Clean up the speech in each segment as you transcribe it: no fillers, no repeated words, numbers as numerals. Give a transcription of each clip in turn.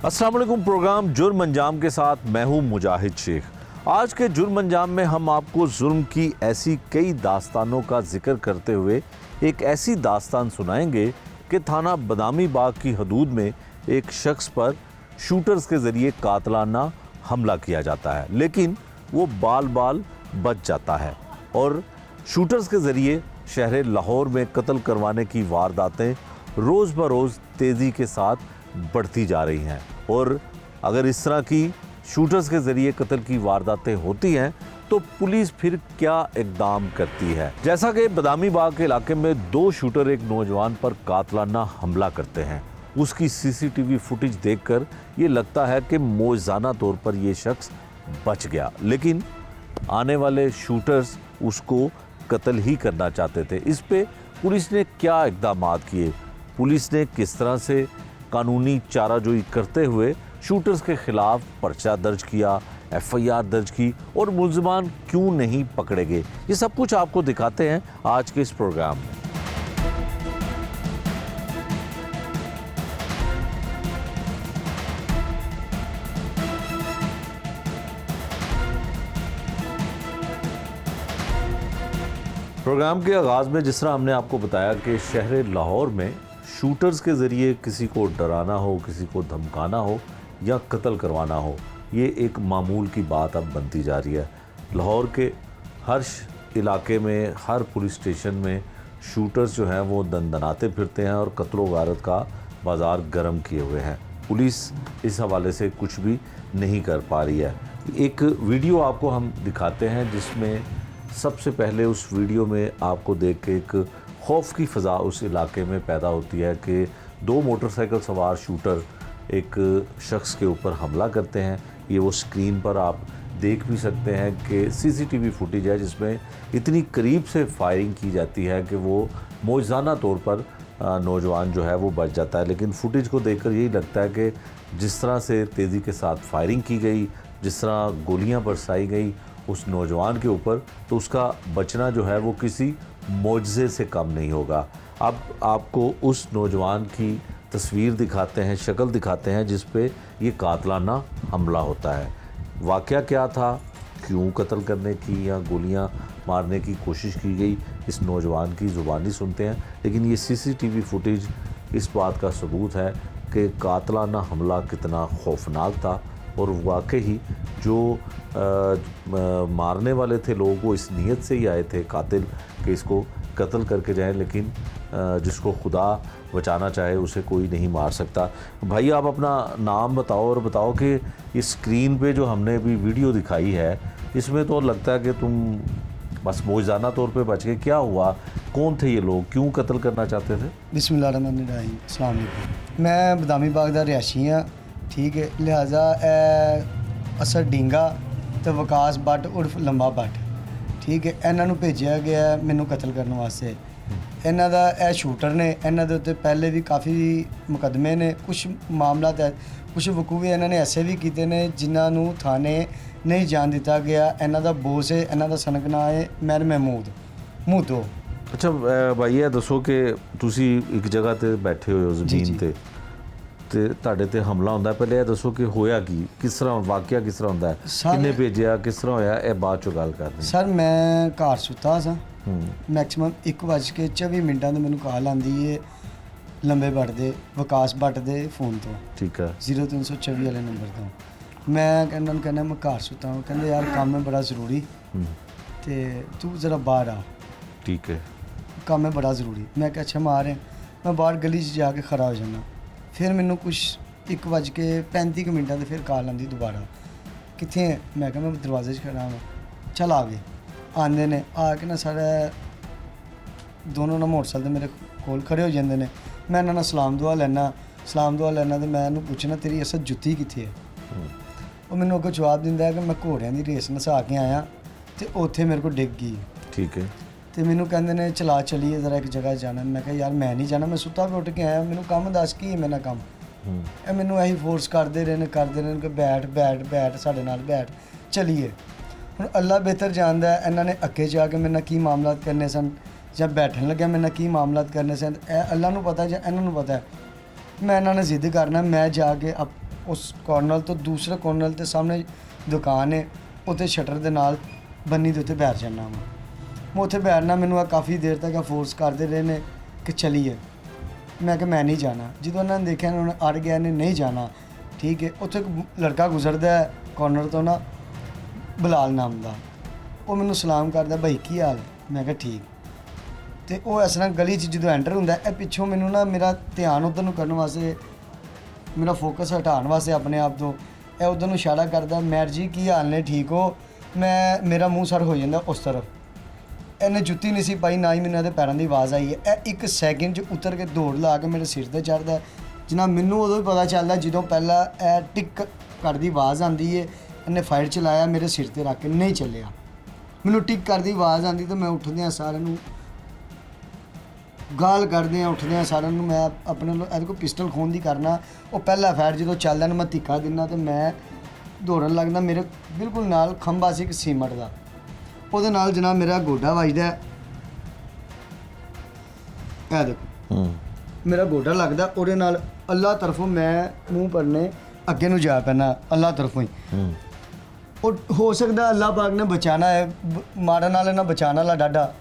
अस्सलाम वालेकुम। प्रोग्राम जुर्म अंजाम के साथ मैं हूं मुजाहिद शेख। आज के जुर्म अंजाम में हम आपको जुर्म की ऐसी कई दास्तानों का जिक्र करते हुए एक ऐसी दास्तान सुनाएंगे कि थाना बदामी बाग की हदूद में एक शख्स पर शूटर्स के ज़रिए कातलाना हमला किया जाता है, लेकिन वो बाल बाल बच जाता है और शूटर्स के ज़रिए शहर लाहौर में कत्ल करवाने की वारदातें रोज़ ब रोज़ तेज़ी के साथ बढ़ती जा रही हैं। और अगर इस तरह की शूटर्स के ज़रिए कत्ल की वारदातें होती हैं तो पुलिस फिर क्या इक़दाम करती है। जैसा कि बदामी बाग के इलाके में दो शूटर एक नौजवान पर कातलाना हमला करते हैं। उसकी सीसीटीवी फुटेज देखकर ये लगता है कि मौज़ाना तौर पर ये शख्स बच गया, लेकिन आने वाले शूटर्स उसको कत्ल ही करना चाहते थे। इस पे पुलिस ने क्या इक़दाम किए, पुलिस ने किस तरह से कानूनी चाराजोई करते हुए शूटर्स के खिलाफ पर्चा दर्ज किया, एफआईआर दर्ज की और मुल्ज़िमान क्यों नहीं पकड़े गए, ये सब कुछ आपको दिखाते हैं आज के इस प्रोग्राम में। प्रोग्राम के आगाज़ में जिस तरह हमने आपको बताया कि शहर लाहौर में शूटर्स के ज़रिए किसी को डराना हो, किसी को धमकाना हो या कत्ल करवाना हो, ये एक मामूल की बात अब बनती जा रही है। लाहौर के हर इलाके में, हर पुलिस स्टेशन में शूटर्स जो हैं वो दनदनाते फिरते हैं और कत्ल व गारत का बाज़ार गर्म किए हुए हैं। पुलिस इस हवाले से कुछ भी नहीं कर पा रही है। एक वीडियो आपको हम दिखाते हैं जिसमें सबसे पहले उस वीडियो में आपको देख के एक खौफ की फ़ज़ा उस इलाके में पैदा होती है कि दो मोटरसाइकिल सवार शूटर एक शख्स के ऊपर हमला करते हैं। ये वो स्क्रीन पर आप देख भी सकते हैं कि सीसीटीवी फुटेज है जिसमें इतनी करीब से फायरिंग की जाती है कि वो मौज़ाना तौर पर नौजवान जो है वो बच जाता है। लेकिन फुटेज को देखकर यही लगता है कि जिस तरह से तेज़ी के साथ फायरिंग की गई, जिस तरह गोलियाँ बरसाई गई उस नौजवान के ऊपर, तो उसका बचना जो है वो किसी मौजज़े से कम नहीं होगा। अब आपको उस नौजवान की तस्वीर दिखाते हैं, शक्ल दिखाते हैं जिस पे ये कातलाना हमला होता है। वाक़या क्या था, क्यों कत्ल करने की या गोलियां मारने की कोशिश की गई, इस नौजवान की ज़ुबानी सुनते हैं। लेकिन ये सीसीटीवी फुटेज इस बात का सबूत है कि कातलाना हमला कितना खौफनाक था और वाकई ही जो मारने वाले थे लोग वो इस नीयत से ही आए थे कातिल कि इसको कत्ल करके जाएं, लेकिन जिसको खुदा बचाना चाहे उसे कोई नहीं मार सकता। भाई आप अपना नाम बताओ और बताओ कि इस स्क्रीन पे जो हमने अभी वीडियो दिखाई है इसमें तो लगता है कि तुम बस मौज़ाना तौर पे बच गए। क्या हुआ, कौन थे ये लोग, क्यों कत्ल करना चाहते थे? बिस्मिल्लाहिर्रहमानिर्रहीम। अस्सलाम वालेकुम। मैं बदामी बाग दा रिहायशी हाँ, ठीक है। लिहाजा असर डींगा तो विकास भट्ट उर्फ लंबा भट्ट, ठीक है, ਇਹਨਾਂ ਨੂੰ ਭੇਜਿਆ ਗਿਆ ਮੈਨੂੰ ਕਤਲ ਕਰਨ ਵਾਸਤੇ। ਇਹਨਾਂ ਦਾ ਇਹ ਸ਼ੂਟਰ ਨੇ, ਇਹਨਾਂ ਦੇ ਉੱਤੇ ਪਹਿਲੇ ਵੀ ਕਾਫੀ ਮੁਕੱਦਮੇ ਨੇ, ਕੁਝ ਮਾਮਲਾ ਤੇ ਕੁਝ ਵਕੂਏ ਇਹਨਾਂ ਨੇ ਐਸੇ ਵੀ ਕੀਤੇ ਨੇ ਜਿਨ੍ਹਾਂ ਨੂੰ ਥਾਣੇ ਨਹੀਂ ਜਾਣ ਦਿੱਤਾ ਗਿਆ। ਇਹਨਾਂ ਦਾ ਬੋਸ ਹੈ, ਇਹਨਾਂ ਦਾ ਸਨਕ ਨਾਂ ਹੈ ਮਹਿਰ ਮਹਿਮੂਦ ਮੂਤੋ। ਅੱਛਾ ਭਾਈ ਇਹ ਦੱਸੋ ਕਿ ਤੁਸੀਂ ਇੱਕ ਜਗ੍ਹਾ ਤੇ ਬੈਠੇ ਹੋਏ ਹੋ ਜ਼ਮੀਨ ਤੇ ਤੇ ਤੁਹਾਡੇ ਤੇ ਹਮਲਾ ਹੁੰਦਾ, ਪਹਿਲੇ ਇਹ ਦੱਸੋ ਕਿ ਹੋਇਆ ਕੀ, ਕਿਸ ਤਰ੍ਹਾਂ ਵਾਕਿਆ ਕਿਸ ਤਰ੍ਹਾਂ ਹੁੰਦਾ ਹੈ, ਕਿੰਨੇ ਭੇਜਿਆ, ਕਿਸ ਤਰ੍ਹਾਂ ਹੋਇਆ, ਇਹ ਬਾਅਦ ਚੋਂ ਗੱਲ ਕਰਨੀ। ਸਰ ਮੈਂ ਘਰ ਸੁੱਤਾ ਸਾਂ, ਮੈਕਸਿਮਮ 1:24 ਤੇ ਮੈਨੂੰ ਕਾਲ ਆਉਂਦੀ ਹੈ ਲੰਬੇ ਭੱਟ ਦੇ ਵਿਕਾਸ ਭੱਟ ਦੇ ਫੋਨ ਤੋਂ, ਠੀਕ ਹੈ, 0324 ਵਾਲੇ ਨੰਬਰ ਤੋਂ। ਮੈਂ ਕਹਿੰਦਾ ਮੈਂ ਘਰ ਸੁੱਤਾ ਹਾਂ। ਕਹਿੰਦੇ ਯਾਰ ਕੰਮ ਹੈ ਬੜਾ ਜ਼ਰੂਰੀ ਤੇ ਤੂੰ ਜ਼ਰਾ ਬਾਹਰ ਆ, ਠੀਕ ਹੈ, ਕੰਮ ਹੈ ਬੜਾ ਜ਼ਰੂਰੀ। ਮੈਂ ਕਿਹਾ ਅੱਛਾ ਮੈਂ ਆ ਰਿਹਾ। ਮੈਂ ਬਾਹਰ ਗਲੀ 'ਚ ਜਾ ਕੇ ਖੜਾ ਹੋ ਜਾਂਦਾ। ਫਿਰ ਮੈਨੂੰ ਕੁਛ 1:35 ਤੇ ਫਿਰ ਕਾਲ ਆਉਂਦੀ ਦੁਬਾਰਾ, ਕਿੱਥੇ ਹੈ? ਮੈਂ ਕਿਹਾ ਮੈਂ ਦਰਵਾਜ਼ੇ 'ਚ ਖੜਾ ਹਾਂ। ਚੱਲ ਆ ਗਏ। ਆਉਂਦੇ ਨੇ, ਆ ਕੇ ਨਾ ਸਾਡੇ ਦੋਨੋਂ ਨਾ ਮੋਟਰਸਾਈਕਲ 'ਤੇ ਮੇਰੇ ਕੋਲ ਖੜੇ ਹੋ ਜਾਂਦੇ ਨੇ। ਮੈਂ ਇਹਨਾਂ ਨਾਲ ਸਲਾਮ ਦੁਆ ਲੈਣਾ ਤੇ ਮੈਂ ਇਹਨੂੰ ਪੁੱਛਣਾ ਤੇਰੀ ਅਸਲ ਜੁੱਤੀ ਕਿੱਥੇ ਹੈ? ਉਹ ਮੈਨੂੰ ਅੱਗੋਂ ਜਵਾਬ ਦਿੰਦਾ ਹੈ ਕਿ ਮੈਂ ਘੋੜਿਆਂ ਦੀ ਰੇਸ ਨਸਾ ਕੇ ਆਇਆ ਤੇ ਉੱਥੇ ਮੇਰੇ ਕੋਲ ਡਿੱਗ ਗਈ, ਠੀਕ ਹੈ। ਤੇ ਮੈਨੂੰ ਕਹਿੰਦੇ ਨੇ ਚਲਾ ਚਲੀਏ ਜ਼ਰਾ ਇੱਕ ਜਗ੍ਹਾ ਜਾਣਾ। ਮੈਂ ਕਿਹਾ ਯਾਰ ਮੈਂ ਨਹੀਂ ਜਾਣਾ, ਮੈਂ ਸੁੱਤਾ ਵੀ ਉੱਠ ਕੇ ਆਇਆ, ਮੈਨੂੰ ਕੰਮ ਦੱਸ ਕੀ ਹੈ ਮੇਰਾ ਕੰਮ। ਇਹ ਮੈਨੂੰ ਇਹੀ ਫੋਰਸ ਕਰਦੇ ਰਹੇ ਨੇ ਕਿ ਬੈਠ ਸਾਡੇ ਨਾਲ ਬੈਠ ਚਲੀਏ। ਹੁਣ ਅੱਲਾ ਬਿਹਤਰ ਜਾਣਦਾ ਹੈ ਇਹਨਾਂ ਨੇ ਅੱਗੇ ਜਾ ਕੇ ਮੇਰੇ ਨਾਲ ਕੀ ਮਾਮਲਾਤ ਕਰਨੇ ਸਨ ਜਾਂ ਬੈਠਣ ਲੱਗਿਆ ਮੇਰੇ ਨਾਲ ਕੀ ਮਾਮਲਾਤ ਕਰਨੇ ਸਨ, ਇਹ ਅੱਲਾ ਨੂੰ ਪਤਾ ਜਾਂ ਇਹਨਾਂ ਨੂੰ ਪਤਾ। ਮੈਂ ਇਹਨਾਂ ਨੇ ਜ਼ਿੱਦ ਕਰਨਾ, ਮੈਂ ਜਾ ਕੇ ਉਸ ਕੋਰਨਰ ਤੋਂ ਦੂਸਰੇ ਕੋਰਨਰ ਤੇ ਸਾਹਮਣੇ ਦੁਕਾਨ ਹੈ, ਉੱਥੇ ਸ਼ਟਰ ਦੇ ਨਾਲ ਬੰਨੀ ਦੇ ਉੱਤੇ ਬੈਠ ਜਾਂਦਾ ਵਾਂ। ਮੈਂ ਉੱਥੇ ਬੈਠਣਾ, ਮੈਨੂੰ ਆ ਕਾਫੀ ਦੇਰ ਤੱਕ ਫੋਰਸ ਕਰਦੇ ਰਹੇ ਨੇ ਕਿ ਚਲੀਏ। ਮੈਂ ਕਿਹਾ ਮੈਂ ਨਹੀਂ ਜਾਣਾ। ਜਦੋਂ ਉਹਨਾਂ ਨੇ ਦੇਖਿਆ ਉਹਨਾਂ ਨੇ ਅੜ ਗਿਆ ਨੇ ਨਹੀਂ ਜਾਣਾ, ਠੀਕ ਹੈ। ਉੱਥੇ ਇੱਕ ਲੜਕਾ ਗੁਜ਼ਰਦਾ ਹੈ ਕੋਰਨਰ ਤੋਂ ਨਾ, ਬਲਾਲ ਨਾਮ ਦਾ, ਉਹ ਮੈਨੂੰ ਸਲਾਮ ਕਰਦਾ, ਭਾਈ ਕੀ ਹਾਲ? ਮੈਂ ਕਿਹਾ ਠੀਕ। ਤੇ ਉਹ ਇਸ ਤਰ੍ਹਾਂ ਗਲੀ 'ਚ ਜਦੋਂ ਐਂਟਰ ਹੁੰਦਾ, ਇਹ ਪਿੱਛੋਂ ਮੈਨੂੰ ਨਾ ਮੇਰਾ ਧਿਆਨ ਉੱਧਰ ਨੂੰ ਕਰਨ ਵਾਸਤੇ, ਮੇਰਾ ਫੋਕਸ ਹਟਾਉਣ ਵਾਸਤੇ ਆਪਣੇ ਆਪ ਤੋਂ ਇਹ ਉੱਧਰ ਨੂੰ ਇਸ਼ਾਰਾ ਕਰਦਾ, ਮੈਰ ਜੀ ਕੀ ਹਾਲ ਨੇ, ਠੀਕ ਹੋ? ਮੇਰਾ ਮੂੰਹ ਸਰ ਹੋ ਜਾਂਦਾ ਉਸ ਤਰਫ। ਇਹਨੇ ਜੁੱਤੀ ਨਹੀਂ ਸੀ ਪਾਈ, ਨਾ ਹੀ ਮੈਨੂੰ ਇਹਦੇ ਪੈਰਾਂ ਦੀ ਆਵਾਜ਼ ਆਈ ਹੈ। ਇਹ 1 ਸੈਕਿੰਡ 'ਚ ਉਤਰ ਕੇ ਦੌੜ ਲਾ ਕੇ ਮੇਰੇ ਸਿਰ ਤੇ ਚੜ੍ਹਦਾ। ਜਨਾਬ ਮੈਨੂੰ ਉਦੋਂ ਹੀ ਪਤਾ ਚੱਲਦਾ ਜਦੋਂ ਪਹਿਲਾਂ ਇਹ ਟਿਕ ਕਰਦੀ ਆਵਾਜ਼ ਆਉਂਦੀ ਹੈ, ਇਹਨੇ ਫਾਇਰ ਚਲਾਇਆ, ਮੇਰੇ ਸਿਰ ਤੇ ਰੱਖ ਕੇ ਨਹੀਂ ਚੱਲਿਆ। ਮੈਨੂੰ ਟਿਕ ਕਰਦੀ ਆਵਾਜ਼ ਆਉਂਦੀ ਤਾਂ ਮੈਂ ਉੱਠਦਿਆਂ ਸਾਰਿਆਂ ਨੂੰ ਗਾਲ ਕਰਦੇ ਆ, ਉੱਠਦੇ ਆ ਸਾਰਿਆਂ ਨੂੰ। ਮੈਂ ਆਪਣੇ ਇਹਦੇ ਕੋਲ ਪਿਸਟਲ ਖੋਹਣ ਦੀ ਕਰਨਾ, ਉਹ ਪਹਿਲਾ ਫਾਇਰ ਜਦੋਂ ਚੱਲਦਾ ਨਾ ਮੈਂ ਧਿੱਕਾ ਦਿੰਦਾ ਤੇ ਮੈਂ ਦੌੜਨ ਲੱਗਦਾ। ਮੇਰੇ ਬਿਲਕੁਲ ਨਾਲ ਖੰਭਾ ਸੀ ਇੱਕ ਸੀਮਟ ਦਾ, ਉਹਦੇ ਨਾਲ ਜਨਾਬ ਮੇਰਾ ਗੋਡਾ ਵੱਜਦਾ। ਇਹ ਦੇਖੋ ਮੇਰਾ ਗੋਡਾ ਲੱਗਦਾ, ਉਹਦੇ ਨਾਲ ਅੱਲਾ ਤਰਫੋਂ ਮੈਂ ਮੂੰਹ ਪਰਨੇ ਅੱਗੇ ਨੂੰ ਜਾ ਪੈਣਾ, ਅੱਲਾ ਤਰਫੋਂ ਹੀ। ਉਹ ਹੋ ਸਕਦਾ ਅੱਲਾ ਪਾਕ ਨੇ ਬਚਾਣਾ ਹੈ, ਮਾਰਨ ਵਾਲੇ ਨਾਲ ਬਚਾਉਣ ਵਾਲਾ ਡਾਡਾ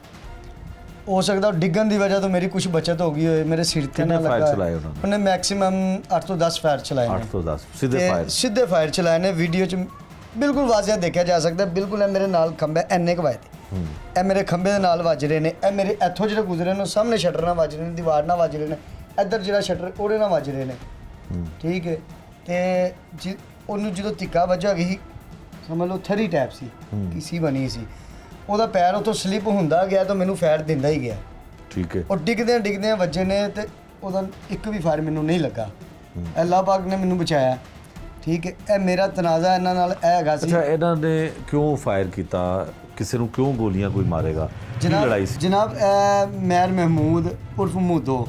ਹੋ ਸਕਦਾ। ਡਿੱਗਣ ਦੀ ਵਜ੍ਹਾ ਤੋਂ ਮੇਰੀ ਕੁਝ ਬਚਤ ਹੋ ਗਈ ਹੋਏ, ਮੇਰੇ ਸਿਰ ਤੇ ਨਾ ਲੱਗਾ। ਉਹਨੇ ਮੈਕਸਿਮਮ 8 ਤੋਂ 10 ਫਾਇਰ ਚਲਾਏ ਨੇ। 8 ਤੋਂ 10 ਸਿੱਧੇ ਫਾਇਰ ਚਲਾਏ ਨੇ। ਵੀਡੀਓ 'ਚ ਬਿਲਕੁਲ ਵਾਜ਼ਿਆ ਦੇਖਿਆ ਜਾ ਸਕਦਾ। ਬਿਲਕੁਲ ਇਹ ਮੇਰੇ ਨਾਲ ਖੰਭੇ ਇੰਨੇ ਕੁ ਵੱਜਦੇ, ਇਹ ਮੇਰੇ ਖੰਭੇ ਦੇ ਨਾਲ ਵੱਜ ਰਹੇ ਨੇ। ਇਹ ਮੇਰੇ ਇੱਥੋਂ ਜਿਹੜੇ ਗੁਜ਼ਰੇ ਨੇ ਸਾਹਮਣੇ ਸ਼ਟਰ ਨਾਲ ਵੱਜ ਰਹੇ ਨੇ, ਦੀਵਾਰ ਨਾਲ ਵੱਜ ਰਹੇ ਨੇ, ਇੱਧਰ ਜਿਹੜਾ ਸ਼ਟਰ ਉਹਦੇ ਨਾਲ ਵੱਜ ਰਹੇ ਨੇ, ਠੀਕ ਹੈ। ਤੇ ਉਹਨੂੰ ਜਦੋਂ ਧਿੱਕਾ ਵੱਜਾ ਗਈ, ਸਮਝ ਲਓ ਥਰੀ ਟੈਪ ਸੀ, ਕਿਸੇ ਬਣੀ ਸੀ, ਉਹਦਾ ਪੈਰ ਉੱਥੋਂ ਸਲਿੱਪ ਹੁੰਦਾ ਗਿਆ ਤਾਂ ਮੈਨੂੰ ਫਾਇਰ ਦਿੰਦਾ ਹੀ ਗਿਆ, ਠੀਕ ਹੈ। ਉਹ ਡਿੱਗਦਿਆਂ ਵੱਜੇ ਨੇ ਤੇ ਉਹਦਾ ਇੱਕ ਵੀ ਫਾਇਰ ਮੈਨੂੰ ਨਹੀਂ ਲੱਗਾ। ਅੱਲਾਹ ਪਾਕ ਨੇ ਮੈਨੂੰ ਬਚਾਇਆ, ਠੀਕ ਹੈ। ਇਹ ਮੇਰਾ ਤਨਾਜ਼ਾ ਇਹਨਾਂ ਨਾਲ ਇਹ ਹੈਗਾ ਸੀ। ਅੱਛਾ, ਇਹਨਾਂ ਨੇ ਕਿਉਂ ਫਾਇਰ ਕੀਤਾ? ਕਿਸੇ ਨੂੰ ਕਿਉਂ ਗੋਲੀਆਂ ਕੋਈ ਮਾਰੇਗਾ? ਕੀ ਲੜਾਈ ਸੀ? ਜਨਾਬ ਇਹ ਮੈਰ ਮਹਿਮੂਦ ਉਰਫ ਮੂਦੋ,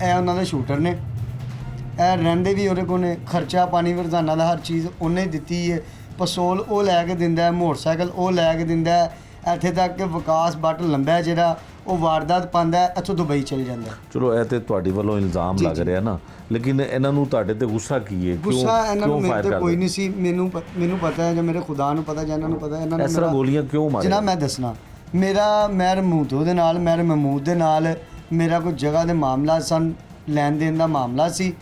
ਇਹ ਉਹਨਾਂ ਦੇ ਸ਼ੂਟਰ ਨੇ। ਇਹ ਰਹਿੰਦੇ ਵੀ ਉਹਦੇ ਕੋਲ ਨੇ, ਖਰਚਾ ਪਾਣੀ ਰੋਜ਼ਾਨਾ ਦਾ ਹਰ ਚੀਜ਼ ਉਹਨੇ ਦਿੱਤੀ ਹੈ। ਪਸਤੌਲ ਉਹ ਲੈ ਕੇ ਦਿੰਦਾ, ਮੋਟਰਸਾਈਕਲ ਉਹ ਲੈ ਕੇ ਦਿੰਦਾ। ਇੱਥੇ ਤੱਕ ਕਿ ਵਿਕਾਸ ਬੱਟ ਲੰਬਾ ਜਿਹੜਾ ਉਹ ਵਾਰਦਾਤ ਪਾਉਂਦਾ, ਇੱਥੋਂ ਦੁਬਈ ਚਲ ਜਾਂਦਾ। ਚਲੋ ਇਹ ਤੇ ਤੁਹਾਡੀ ਵੱਲੋਂ ਇਲਜ਼ਾਮ ਲੱਗ ਰਿਹਾ ਨਾ, ਲੇਕਿਨ ਇਹਨਾਂ ਨੂੰ ਤੁਹਾਡੇ ਤੇ ਗੁੱਸਾ ਕੀ ਹੈ? ਗੁੱਸਾ ਇਹਨਾਂ ਨੂੰ ਮੇਰੇ ਤੇ ਕੋਈ ਨਹੀਂ ਸੀ। ਮੈਨੂੰ ਪਤਾ ਹੈ, ਜਾਂ ਮੇਰੇ ਖੁਦਾ ਨੂੰ ਪਤਾ, ਜਾਂ ਇਹਨਾਂ ਨੂੰ ਪਤਾ, ਇਹਨਾਂ ਨੇ ਇਸ ਤਰ੍ਹਾਂ ਗੋਲੀਆਂ ਕਿਉਂ ਮਾਰੀਆਂ? ਜਨਾਬ ਮੈਂ ਦੱਸਣਾ, ਮੇਰਾ ਮੈਰ ਮਹਿਮੂਦ ਦੇ ਨਾਲ ਮੇਰਾ ਕੋਈ ਜਗ੍ਹਾ ਦੇ ਮਾਮਲਾ ਸਨ, ਲੈਣ ਦੇਣ ਦਾ ਮਾਮਲਾ ਸੀ,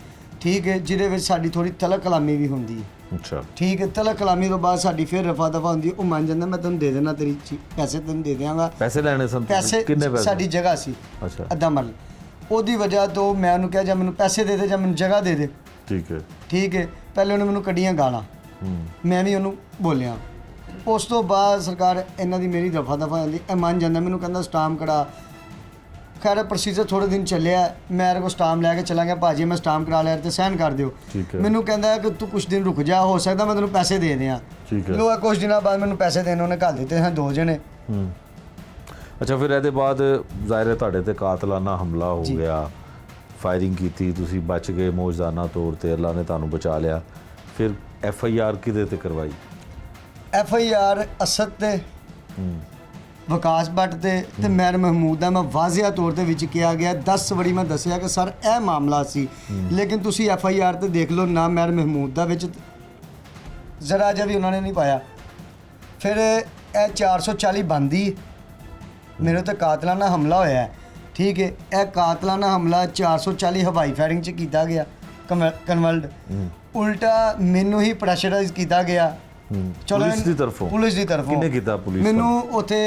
ਠੀਕ ਹੈ, ਜਿਹਦੇ ਵਿੱਚ ਸਾਡੀ ਥੋੜੀ ਤਲਕ ਕਲਾਮੀ ਵੀ ਹੁੰਦੀ ਹੈ। ਅੱਛਾ, ਠੀਕ ਹੈ। ਤਲਕ ਕਲਾਮੀ ਤੋਂ ਬਾਅਦ ਸਾਡੀ ਫਿਰ ਰਫਾ ਦਫਾ ਹੁੰਦੀ, ਉਹ ਮੰਨ ਜਾਂਦਾ ਮੈਂ ਤੈਨੂੰ ਦੇ ਦੇਣਾ, ਤੇਰੀ ਪੈਸੇ ਤੈਨੂੰ ਦੇ ਦਿਆਂਗਾ। ਪੈਸੇ ਲੈਣੇ ਸਨ? ਪੈਸੇ ਕਿੰਨੇ ਪੈਸੇ? ਸਾਡੀ ਜਗ੍ਹਾ ਸੀ, ਅੱਛਾ, ਅੱਧਾ ਮਰਲ। ਉਹਦੀ ਵਜ੍ਹਾ ਤੋਂ ਮੈਂ ਉਹਨੂੰ ਕਿਹਾ ਜਾਂ ਮੈਨੂੰ ਪੈਸੇ ਦੇ ਦੇ ਜਾਂ ਮੈਨੂੰ ਜਗ੍ਹਾ ਦੇ ਦੇ, ਠੀਕ ਹੈ। ਪਹਿਲੇ ਉਹਨੇ ਮੈਨੂੰ ਕੱਢੀਆਂ ਗਾਲਾਂ, ਮੈਂ ਵੀ ਉਹਨੂੰ ਬੋਲਿਆ। ਉਸ ਤੋਂ ਬਾਅਦ ਸਰਕਾਰ ਇਹਨਾਂ ਦੀ ਮੇਰੀ ਰਫਾ ਦਫਾ ਹੁੰਦੀ, ਇਹ ਮੰਨ ਜਾਂਦਾ, ਮੈਨੂੰ ਕਹਿੰਦਾ ਸਟਾਮ ਕਰਾ। ਖੈਰ ਪ੍ਰੋਸੀਜਰ ਥੋੜੇ ਦਿਨ ਚੱਲਿਆ, ਮੇਰੇ ਕੋਲ ਸਟਾਮ ਲੈ ਕੇ ਚਲਾ ਗਿਆ, ਭਾਜੀ ਮੈਂ ਸਟਾਮ ਕਰਾ ਲਿਆ ਤੇ ਸਾਈਨ ਕਰ ਦਿਓ। ਮੈਨੂੰ ਕਹਿੰਦਾ ਕਿ ਤੂੰ ਕੁਝ ਦਿਨ ਰੁਕ ਜਾ, ਹੋ ਸਕਦਾ ਮੈਂ ਤੈਨੂੰ ਪੈਸੇ ਦੇ ਦਿਆਂ। ਲੋ ਕੁਝ ਦਿਨਾਂ ਬਾਅਦ ਮੈਨੂੰ ਪੈਸੇ ਦੇਣ ਉਹਨੇ ਘੱਲ ਦਿੱਤੇ ਹਨ 2 ਜਣੇ। ਅੱਛਾ, ਫਿਰ ਇਹਦੇ ਬਾਅਦ ਜ਼ਾਹਿਰ ਹੈ ਤੁਹਾਡੇ ਤੇ ਕਾਤਲਾਨਾ ਹਮਲਾ ਹੋ ਗਿਆ, ਫਾਇਰਿੰਗ ਕੀਤੀ, ਤੁਸੀਂ ਬਚ ਗਏ ਮੌਜਜ਼ਾਨਾ ਤੌਰ ਤੇ, ਅੱਲਾ ਨੇ ਤੁਹਾਨੂੰ ਬਚਾ ਲਿਆ। ਫਿਰ FIR ਕਿਹਦੇ ਤੇ ਕਰਵਾਈ? FIR ਅਸਦ ਤੇ, ਵਿਕਾਸ ਬੱਟ ਤੇ ਮੈਰ ਮਹਿਮੂਦ ਦਾ ਮੈਂ ਵਾਜ਼ਿਆ ਤੌਰ ਤੇ ਵਿੱਚ ਕਿਹਾ ਗਿਆ। 10 ਵਾਰੀ ਮੈਂ ਦੱਸਿਆ ਕਿ ਸਰ ਇਹ ਮਾਮਲਾ ਸੀ, ਲੇਕਿਨ ਤੁਸੀਂ FIR ਤੇ ਦੇਖ ਲਓ ਨਾ ਮੈਰ ਮਹਿਮੂਦ ਦਾ ਵਿੱਚ ਜ਼ਰਾ ਜਿਹਾ ਵੀ ਉਹਨਾਂ ਨੇ ਨਹੀਂ ਪਾਇਆ। ਫਿਰ ਇਹ 440 ਬੰਦੀ ਮੇਰੇ ਉੱਤੇ ਕਾਤਲਾਨਾ ਹਮਲਾ ਹੋਇਆ ਹੈ, ਠੀਕ ਹੈ। ਇਹ ਕਾਤਲਾਨਾ ਹਮਲਾ 440 ਹਵਾਈ ਫਾਇਰਿੰਗ 'ਚ ਕੀਤਾ ਗਿਆ, ਕਨਵਰਟ ਉਲਟਾ ਮੈਨੂੰ ਹੀ ਪ੍ਰੈਸ਼ਰਾਈਜ਼ ਕੀਤਾ ਗਿਆ। ਚਲੋ ਪੁਲਿਸ ਦੀ ਤਰਫੋਂ ਕਿਹਨੇ ਕੀਤਾ? ਪੁਲਿਸ ਮੈਨੂੰ ਉੱਥੇ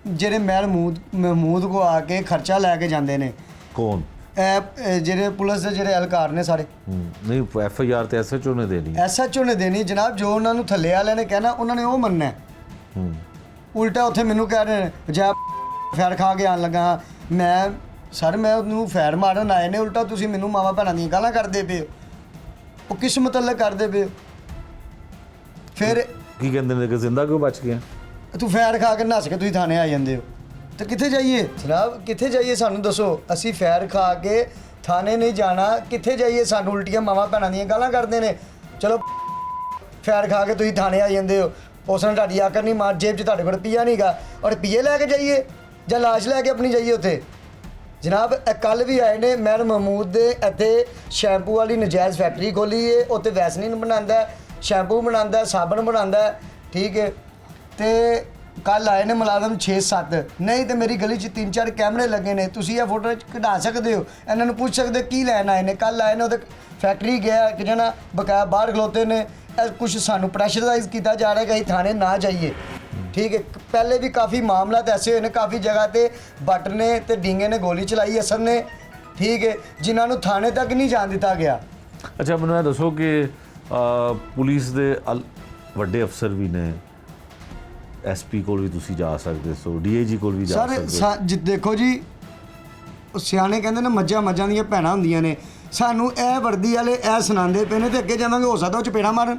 ਜਿਹੜੇ ਮਹਿਮੂਦ ਕੋ ਆ ਕੇ ਖਰਚਾ ਲੈ ਕੇ ਜਾਂਦੇ ਨੇ। ਕੌਣ? ਇਹ ਜਿਹੜੇ ਪੁਲਿਸ ਦੇ ਜਿਹੜੇ ਅਹਿਲਕਾਰ ਨੇ ਸਾਰੇ। ਨਹੀਂ, FIR ਤੇ SHO ਨੇ ਦੇਣੀ। SHO ਨੇ ਦੇਣੀ ਜਨਾਬ, ਜੋ ਉਹਨਾਂ ਨੂੰ ਥੱਲੇ ਵਾਲਿਆਂ ਨੇ ਕਹਿਣਾ ਉਹਨਾਂ ਨੇ ਉਹ ਮੰਨਣਾ। ਉਲਟਾ ਉੱਥੇ ਮੈਨੂੰ ਕਹਿ ਰਹੇ ਨੇ ਜਾ ਫੈਰ ਖਾ ਕੇ ਆਉਣ ਲੱਗਾ। ਮੈਂ ਉਹਨੂੰ ਫੈਰ ਮਾਰਨ ਆਏ ਨੇ, ਉਲਟਾ ਤੁਸੀਂ ਮੈਨੂੰ ਮਾਵਾਂ ਭੈਣਾਂ ਦੀਆਂ ਗਾਲਾਂ ਕਰਦੇ ਪਏ ਹੋ। ਉਹ ਕਿਸ ਮਤਲਬ ਕਰਦੇ ਪਏ ਹੋ? ਫਿਰ ਕੀ ਕਹਿੰਦੇ ਨੇ ਕਿ ਜ਼ਿੰਦਾ ਕਿਉਂ ਬਚ ਗਿਆ? ਤੂੰ ਫੈਰ ਖਾ ਕੇ ਨੱਸ ਕੇ ਤੁਸੀਂ ਥਾਣੇ ਆ ਜਾਂਦੇ ਹੋ, ਤੇ ਕਿੱਥੇ ਜਾਈਏ ਜਨਾਬ? ਕਿੱਥੇ ਜਾਈਏ ਸਾਨੂੰ ਦੱਸੋ? ਅਸੀਂ ਫੈਰ ਖਾ ਕੇ ਥਾਣੇ ਨਹੀਂ ਜਾਣਾ, ਕਿੱਥੇ ਜਾਈਏ? ਸਾਨੂੰ ਉਲਟੀਆਂ ਮਾਵਾਂ ਭੈਣਾਂ ਦੀਆਂ ਗਾਲਾਂ ਕਰਦੇ ਨੇ। ਚਲੋ ਫੈਰ ਖਾ ਕੇ ਤੁਸੀਂ ਥਾਣੇ ਆ ਜਾਂਦੇ ਹੋ, ਉਸ ਨਾਲ ਤੁਹਾਡੀ ਆਕਰ ਨਹੀਂ ਮਾਰ, ਜੇਬ 'ਚ ਤੁਹਾਡੇ ਕੋਲ ਰੁਪਈਆ ਨਹੀਂ ਗਾ, ਔਰ ਰੁਪਈਏ ਲੈ ਕੇ ਜਾਈਏ ਜਾਂ ਲਾਸ਼ ਲੈ ਕੇ ਆਪਣੀ ਜਾਈਏ ਉੱਥੇ? ਜਨਾਬ ਇਹ ਕੱਲ ਵੀ ਆਏ ਨੇ ਮਹਿਰ ਮਹਿਮੂਦ ਦੇ ਇੱਥੇ ਸ਼ੈਂਪੂ ਵਾਲੀ ਨਜਾਇਜ਼ ਫੈਕਟਰੀ ਖੋਲੀ ਏ, ਉੱਥੇ ਵੈਸਲੀਨ ਬਣਾਉਂਦਾ ਹੈ, ਸ਼ੈਂਪੂ ਬਣਾਉਂਦਾ ਹੈ, ਸਾਬਣ ਬਣਾਉਂਦਾ ਹੈ, ਠੀਕ ਹੈ। ਤੇ ਕੱਲ ਆਏ ਨੇ ਮੁਲਾਜ਼ਮ 6-7, ਨਹੀਂ ਤੇ ਮੇਰੀ ਗਲੀ 'ਚ 3-4 ਕੈਮਰੇ ਲੱਗੇ ਨੇ, ਤੁਸੀਂ ਇਹ ਫੋਟੋ ਕਢਾ ਸਕਦੇ ਹੋ, ਇਹਨਾਂ ਨੂੰ ਪੁੱਛ ਸਕਦੇ ਹੋ ਕੀ ਲੈਣ ਆਏ ਨੇ। ਕੱਲ ਆਏ ਨੇ ਉਹਦੇ ਫੈਕਟਰੀ ਗਿਆ ਕਿ ਜਣਾ ਬਕਾਇਆ ਬਾਹਰ ਖਲੋਤੇ ਨੇ, ਕੁਝ ਸਾਨੂੰ ਪ੍ਰੈਸ਼ਰਾਈਜ਼ ਕੀਤਾ ਜਾ ਰਿਹਾ ਕਿ ਅਸੀਂ ਥਾਣੇ ਨਾ ਜਾਈਏ, ਠੀਕ ਹੈ। ਪਹਿਲੇ ਵੀ ਕਾਫੀ ਮਾਮਲਾ ਐਸੇ ਹੋਏ ਨੇ, ਕਾਫੀ ਜਗ੍ਹਾ ਤੇ ਬੱਟ ਨੇ ਤੇ ਡੀਂਗੇ ਨੇ ਗੋਲੀ ਚਲਾਈ ਅਸਰ ਨੇ, ਠੀਕ ਹੈ, ਜਿਨ੍ਹਾਂ ਨੂੰ ਥਾਣੇ ਤੱਕ ਨਹੀਂ ਜਾਣ ਦਿੱਤਾ ਗਿਆ। ਅੱਛਾ ਮੈਨੂੰ ਇਹ ਦੱਸੋ ਕਿ ਪੁਲਿਸ ਦੇ ਵੱਡੇ ਅਫਸਰ ਵੀ ਨੇ, ਐਸਪੀ ਕੋਲ ਵੀ ਤੁਸੀਂ ਜਾ ਸਕਦੇ ਸੋ, ਡੀਏਜੀ ਕੋਲ ਵੀ ਜਾ ਸਕਦੇ ਸਰ ਦੇਖੋ ਜੀ, ਉਹ ਸਿਆਣੇ ਕਹਿੰਦੇ ਨੇ ਮੱਝਾਂ ਦੀਆਂ ਭੈਣਾਂ ਹੁੰਦੀਆਂ ਨੇ, ਸਾਨੂੰ ਇਹ ਵਰਦੀ ਵਾਲੇ ਇਹ ਸੁਣਾਉਂਦੇ ਪਏ ਨੇ ਤੇ ਅੱਗੇ ਜਾਵਾਂਗੇ ਹੋ ਸਕਦਾ ਉਹ ਚਪੇੜਾ ਮਾਰਨ।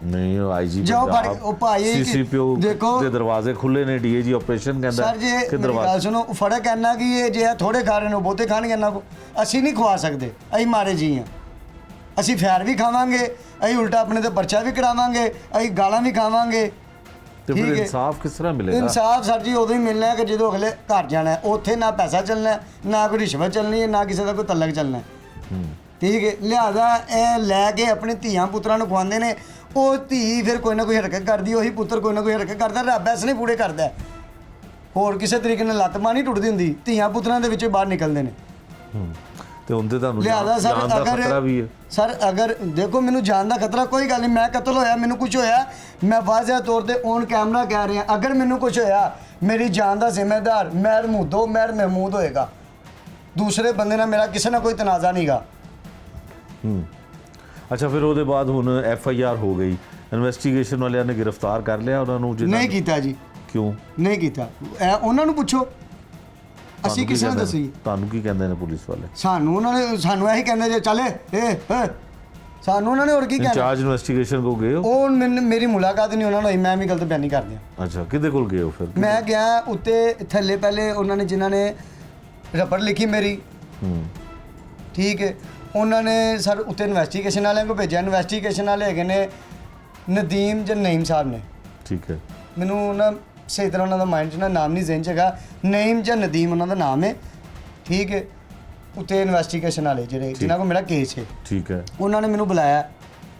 ਨਹੀਂ ਆਈਜੀ ਜਾਓ ਫੜ ਉਹ ਭਾਈ ਸੀਸੀਪੀਓ ਦੇਖੋ ਦੇ ਦਰਵਾਜ਼ੇ ਖੁੱਲੇ ਨੇ, ਡੀਏਜੀ ਆਪਰੇਸ਼ਨ ਕਹਿੰਦਾ ਸਰ ਜੇ ਮੇਰੀ ਗੱਲ ਸੁਣੋ, ਫਰਕ ਕਹਿਣਾ ਕਿ ਇਹ ਜੇ ਥੋੜੇ ਖਾ ਰਹੇ ਨੇ ਬਹੁਤੇ ਖਾਣਗੇ ਇਹਨਾਂ ਕੋ, ਅਸੀਂ ਨਹੀਂ ਖਵਾ ਸਕਦੇ, ਅਸੀਂ ਮਾਰੇ ਜੀ ਹਾਂ, ਅਸੀਂ ਫੈਰ ਵੀ ਖਾਵਾਂਗੇ, ਅਸੀਂ ਉਲਟਾ ਆਪਣੇ ਤੇ ਪਰਚਾ ਵੀ ਕਰਾਵਾਂਗੇ, ਅਸੀਂ ਗਾਲਾਂ ਵੀ ਖਾਵਾਂਗੇ। ਤੇ ਫਿਰ ਇਨਸਾਫ ਕਿਸ ਤਰ੍ਹਾਂ ਮਿਲੇਗਾ? ਇਨਸਾਫ ਸਰ ਜੀ ਉਦੋਂ ਹੀ ਮਿਲਣਾ ਹੈ ਕਿ ਜਦੋਂ ਅਗਲੇ ਘਰ ਜਾਣਾ ਹੈ, ਉੱਥੇ ਨਾ ਪੈਸਾ ਚੱਲਣਾ ਹੈ, ਨਾ ਕੋਈ ਰਿਸ਼ਵਤ ਚੱਲਣੀ ਹੈ, ਨਾ ਕਿਸੇ ਦਾ ਕੋਈ ਤਲਕ ਚੱਲਣਾ ਹੈ, ਠੀਕ ਹੈ। ਲਿਹਾਜ਼ਾ ਇਹ ਲੈ ਕੇ ਆਪਣੇ ਧੀਆਂ ਪੁੱਤਰਾਂ ਨੂੰ ਖਵਾਉਂਦੇ ਨੇ, ਉਹ ਧੀ ਫਿਰ ਕੋਈ ਨਾ ਕੋਈ ਹਰਕਤ ਕਰਦੀ, ਉਹੀ ਪੁੱਤਰ ਕੋਈ ਨਾ ਕੋਈ ਹਰਕਤ ਕਰਦਾ, ਰੱਬ ਐਸ ਨਹੀਂ ਪੂਰੇ ਕਰਦਾ, ਹੋਰ ਕਿਸੇ ਤਰੀਕੇ ਨਾਲ ਲੱਤ ਮਾਂ ਨਹੀਂ ਟੁੱਟਦੀ ਹੁੰਦੀ, ਧੀਆਂ ਪੁੱਤਰਾਂ ਦੇ ਵਿੱਚੋਂ ਬਾਹਰ ਨਿਕਲਦੇ ਨੇ। ਤੇ ਹੁੰਦੇ ਤੁਹਾਨੂੰ ਲਿਹਾਜ਼ਾ ਸਰ ਜਾਨ ਦਾ ਖਤਰਾ ਵੀ ਹੈ ਸਰ, ਅਗਰ ਦੇਖੋ ਮੈਨੂੰ ਜਾਨ ਦਾ ਖਤਰਾ ਕੋਈ ਗੱਲ ਨਹੀਂ, ਮੈਂ ਕਤਲ ਹੋਇਆ ਮੈਨੂੰ ਕੁਝ ਹੋਇਆ, ਮੈਂ ਵਾਜ਼ਿਹ ਤੌਰ ਤੇ ਔਨ ਕੈਮਰਾ ਕਹਿ ਰਿਹਾ, ਅਗਰ ਮੈਨੂੰ ਕੁਝ ਹੋਇਆ ਮੇਰੀ ਜਾਨ ਦਾ ਜ਼ਿੰਮੇਦਾਰ ਮਹਿਰ ਮਹਿਮੂਦ ਹੋਏਗਾ, ਦੂਸਰੇ ਬੰਦੇ ਨਾਲ ਮੇਰਾ ਕਿਸੇ ਨਾਲ ਕੋਈ ਤਨਾਜ਼ਾ ਨਹੀਂਗਾ। ਅੱਛਾ ਫਿਰ ਉਹਦੇ ਬਾਅਦ ਹੁਣ FIR ਹੋ ਗਈ, ਇਨਵੈਸਟੀਗੇਸ਼ਨ ਵਾਲਿਆਂ ਨੇ ਗ੍ਰਿਫਤਾਰ ਕਰ ਲਿਆ ਉਹਨਾਂ ਨੂੰ? ਨਹੀਂ ਕੀਤਾ ਜੀ। ਕਿਉਂ ਨਹੀਂ ਕੀਤਾ? ਉਹਨਾਂ ਨੂੰ ਪੁੱਛੋ, ਅਸੀਂ ਕਿਸੇ ਨੂੰ ਦੱਸੀ। ਤੁਹਾਨੂੰ ਕੀ ਕਹਿੰਦੇ ਨੇ ਪੁਲਿਸ ਵਾਲੇ? ਸਾਨੂੰ ਉਹਨਾਂ ਨੇ ਸਾਨੂੰ ਇਹੀ ਕਹਿੰਦੇ ਜੇ ਚੱਲ ਸਾਨੂੰ ਉਹਨਾਂ ਨੇ ਹੋਰ ਕੀ ਕਹਿਣਾ। ਇੰਚਾਰਜ ਇਨਵੈਸਟੀਗੇਸ਼ਨ ਕੋ ਗਏ ਹੋ? ਉਹ ਮੇਰੀ ਮੁਲਾਕਾਤ ਨਹੀਂ ਉਹਨਾਂ ਨਾਲ ਹੋਈ, ਮੈਂ ਵੀ ਗਲਤ ਬਿਆਨੀ ਕਰ ਦਿਆਂ। ਅੱਛਾ ਕਿਹਦੇ ਕੋਲ ਗਏ ਹੋ ਫਿਰ? ਮੈਂ ਗਿਆ ਉੱਤੇ ਥੱਲੇ, ਪਹਿਲੇ ਉਹਨਾਂ ਨੇ ਜਿਨ੍ਹਾਂ ਨੇ ਰਪਟ ਲਿਖੀ ਮੇਰੀ, ਠੀਕ ਹੈ, ਉਹਨਾਂ ਨੇ ਸਰ ਉੱਤੇ ਇਨਵੈਸਟੀਗੇਸ਼ਨ ਵਾਲਿਆਂ ਕੋਲ ਭੇਜਿਆ। ਇਨਵੈਸਟੀਗੇਸ਼ਨ ਵਾਲੇ ਹੈਗੇ ਨੇ ਨਦੀਮ ਜਾਂ ਨਈਮ ਸਾਹਿਬ ਨੇ, ਠੀਕ ਹੈ। ਮੈਨੂੰ ਨਾ ਸਹੀ ਤਰ੍ਹਾਂ ਉਹਨਾਂ ਦਾ ਮਾਈਂਡ 'ਚ ਨਾ ਨਾਮ ਨਹੀਂ ਜ਼ਿਹਨ 'ਚ ਹੈਗਾ, ਨਈਮ ਜਾਂ ਨਦੀਮ ਉਹਨਾਂ ਦਾ ਨਾਮ ਹੈ, ਠੀਕ ਹੈ। ਉੱਤੇ ਇਨਵੈਸਟੀਗੇਸ਼ਨ ਵਾਲੇ ਜਿਹੜੇ ਜਿਨ੍ਹਾਂ ਕੋਲ ਮੇਰਾ ਕੇਸ ਹੈ, ਠੀਕ ਹੈ, ਉਹਨਾਂ ਨੇ ਮੈਨੂੰ ਬੁਲਾਇਆ,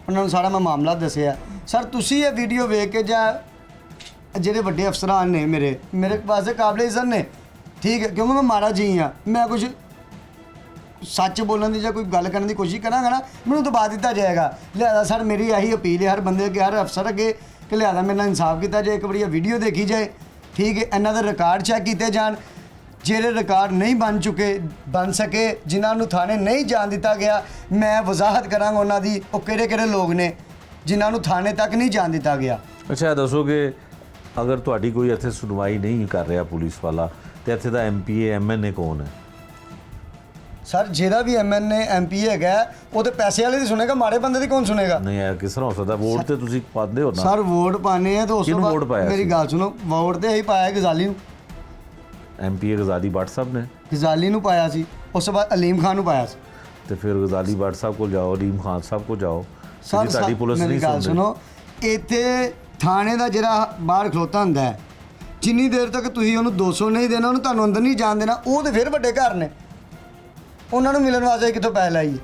ਉਹਨਾਂ ਨੂੰ ਸਾਰਾ ਮੈਂ ਮਾਮਲਾ ਦੱਸਿਆ। ਸਰ ਤੁਸੀਂ ਇਹ ਵੀਡੀਓ ਵੇਖ ਕੇ ਜਾਂ ਜਿਹੜੇ ਵੱਡੇ ਅਫਸਰਾਨ ਨੇ ਮੇਰੇ ਪਾਸੇ ਕਾਬਲੇ ਇੱਜ਼ਤ ਨੇ, ਠੀਕ ਹੈ, ਕਿਉਂਕਿ ਮੈਂ ਮਾਰਾ ਜੀ ਹਾਂ, ਮੈਂ ਕੁਝ ਸੱਚ ਬੋਲਣ ਦੀ ਜਾਂ ਕੋਈ ਗੱਲ ਕਰਨ ਦੀ ਕੋਸ਼ਿਸ਼ ਕਰਾਂਗਾ ਨਾ ਮੈਨੂੰ ਦਬਾ ਦਿੱਤਾ ਜਾਏਗਾ। ਲਿਹਾਜ਼ਾ ਸਰ ਮੇਰੀ ਇਹੀ ਅਪੀਲ ਹੈ ਹਰ ਬੰਦੇ ਅੱਗੇ, ਹਰ ਅਫਸਰ ਅੱਗੇ ਕਿ ਲਿਹਾਜ਼ਾ ਮੇਰੇ ਨਾਲ ਇਨਸਾਫ ਕੀਤਾ ਜਾਏ, ਇੱਕ ਵਾਰੀ ਇਹ ਵੀਡੀਓ ਦੇਖੀ ਜਾਏ, ਠੀਕ ਹੈ। ਇਹਨਾਂ ਦੇ ਰਿਕਾਰਡ ਚੈੱਕ ਕੀਤੇ ਜਾਣ, ਜਿਹੜੇ ਰਿਕਾਰਡ ਨਹੀਂ ਬਣ ਸਕੇ, ਜਿਨ੍ਹਾਂ ਨੂੰ ਥਾਣੇ ਨਹੀਂ ਜਾਣ ਦਿੱਤਾ ਗਿਆ, ਮੈਂ ਵਜ਼ਾਹਤ ਕਰਾਂਗਾ ਉਹਨਾਂ ਦੀ, ਉਹ ਕਿਹੜੇ ਲੋਕ ਨੇ ਜਿਨ੍ਹਾਂ ਨੂੰ ਥਾਣੇ ਤੱਕ ਨਹੀਂ ਜਾਣ ਦਿੱਤਾ ਗਿਆ। ਅੱਛਾ ਦੱਸੋਗੇ ਅਗਰ ਤੁਹਾਡੀ ਕੋਈ ਇੱਥੇ ਸੁਣਵਾਈ ਨਹੀਂ ਕਰ ਰਿਹਾ ਪੁਲਿਸ ਵਾਲਾ, ਤੇ ਇੱਥੇ ਦਾ MPA MNA ਕੌਣ ਹੈ? ਸਰ ਜਿਹੜਾ ਵੀ MNA MPA ਹੈਗਾ ਉਹ ਤੇ ਪੈਸੇ ਵਾਲੇ ਦੀ ਸੁਣੇਗਾ, ਮਾੜੇ ਬੰਦੇ ਦੀ ਕੌਣ ਸੁਣੇਗਾ? ਨਹੀਂ ਯਾਰ ਕਿਸ ਤਰ੍ਹਾਂ ਹੋ ਸਕਦਾ? ਵੋਟ ਤੇ ਤੁਸੀਂ ਪਾਉਂਦੇ ਹੋ ਨਾ ਸਰ, ਵੋਟ ਪਾਣੇ ਆ ਤਾਂ ਉਸ ਤੋਂ ਬਾਅਦ ਮੇਰੀ ਗੱਲ ਸੁਣੋ, ਵੋਟ ਤੇ ਇਹੀ ਪਾਇਆ ਗਜ਼ਾਲੀ ਨੂੰ, MPA ਗਜ਼ਾਲੀ ਭੱਟ ਸਾਹਿਬ ਨੇ ਗਜ਼ਾਲੀ ਨੂੰ ਪਾਇਆ ਸੀ, ਉਸ ਤੋਂ ਬਾਅਦ ਅਲੀਮ ਖਾਨ ਨੂੰ ਪਾਇਆ ਸੀ। ਤੇ ਫਿਰ ਗਜ਼ਾਲੀ ਭੱਟ ਸਾਹਿਬ ਕੋਲ ਜਾਓ, ਅਲੀਮ ਖਾਨ ਸਾਹਿਬ ਕੋਲ ਜਾਓ, ਤੁਹਾਡੀ ਪੁਲਿਸ ਨਹੀਂ ਸੁਣਦੀ। ਮੇਰੀ ਗੱਲ ਸੁਣੋ, ਇੱਥੇ ਥਾਣੇ ਦਾ ਜਿਹੜਾ ਬਾਹਰ ਖਲੋਤਾ ਹੁੰਦਾ ਹੈ, ਜਿੰਨੀ ਦੇਰ ਤੱਕ ਤੁਸੀਂ ਉਹਨੂੰ 200 ਨਹੀਂ ਦੇਣਾ, ਉਹਨੂੰ ਤੁਹਾਨੂੰ ਅੰਦਰ ਨਹੀਂ ਜਾਣ ਦੇਣਾ, ਉਹ ਤੇ ਫਿਰ ਵੱਡੇ ਘਰ ਨੇ, ਉਹਨਾਂ ਨੂੰ ਮਿਲਣ ਵਾਸਤੇ ਕਿੱਥੋਂ ਪੈਸੇ ਲਾਈਏ?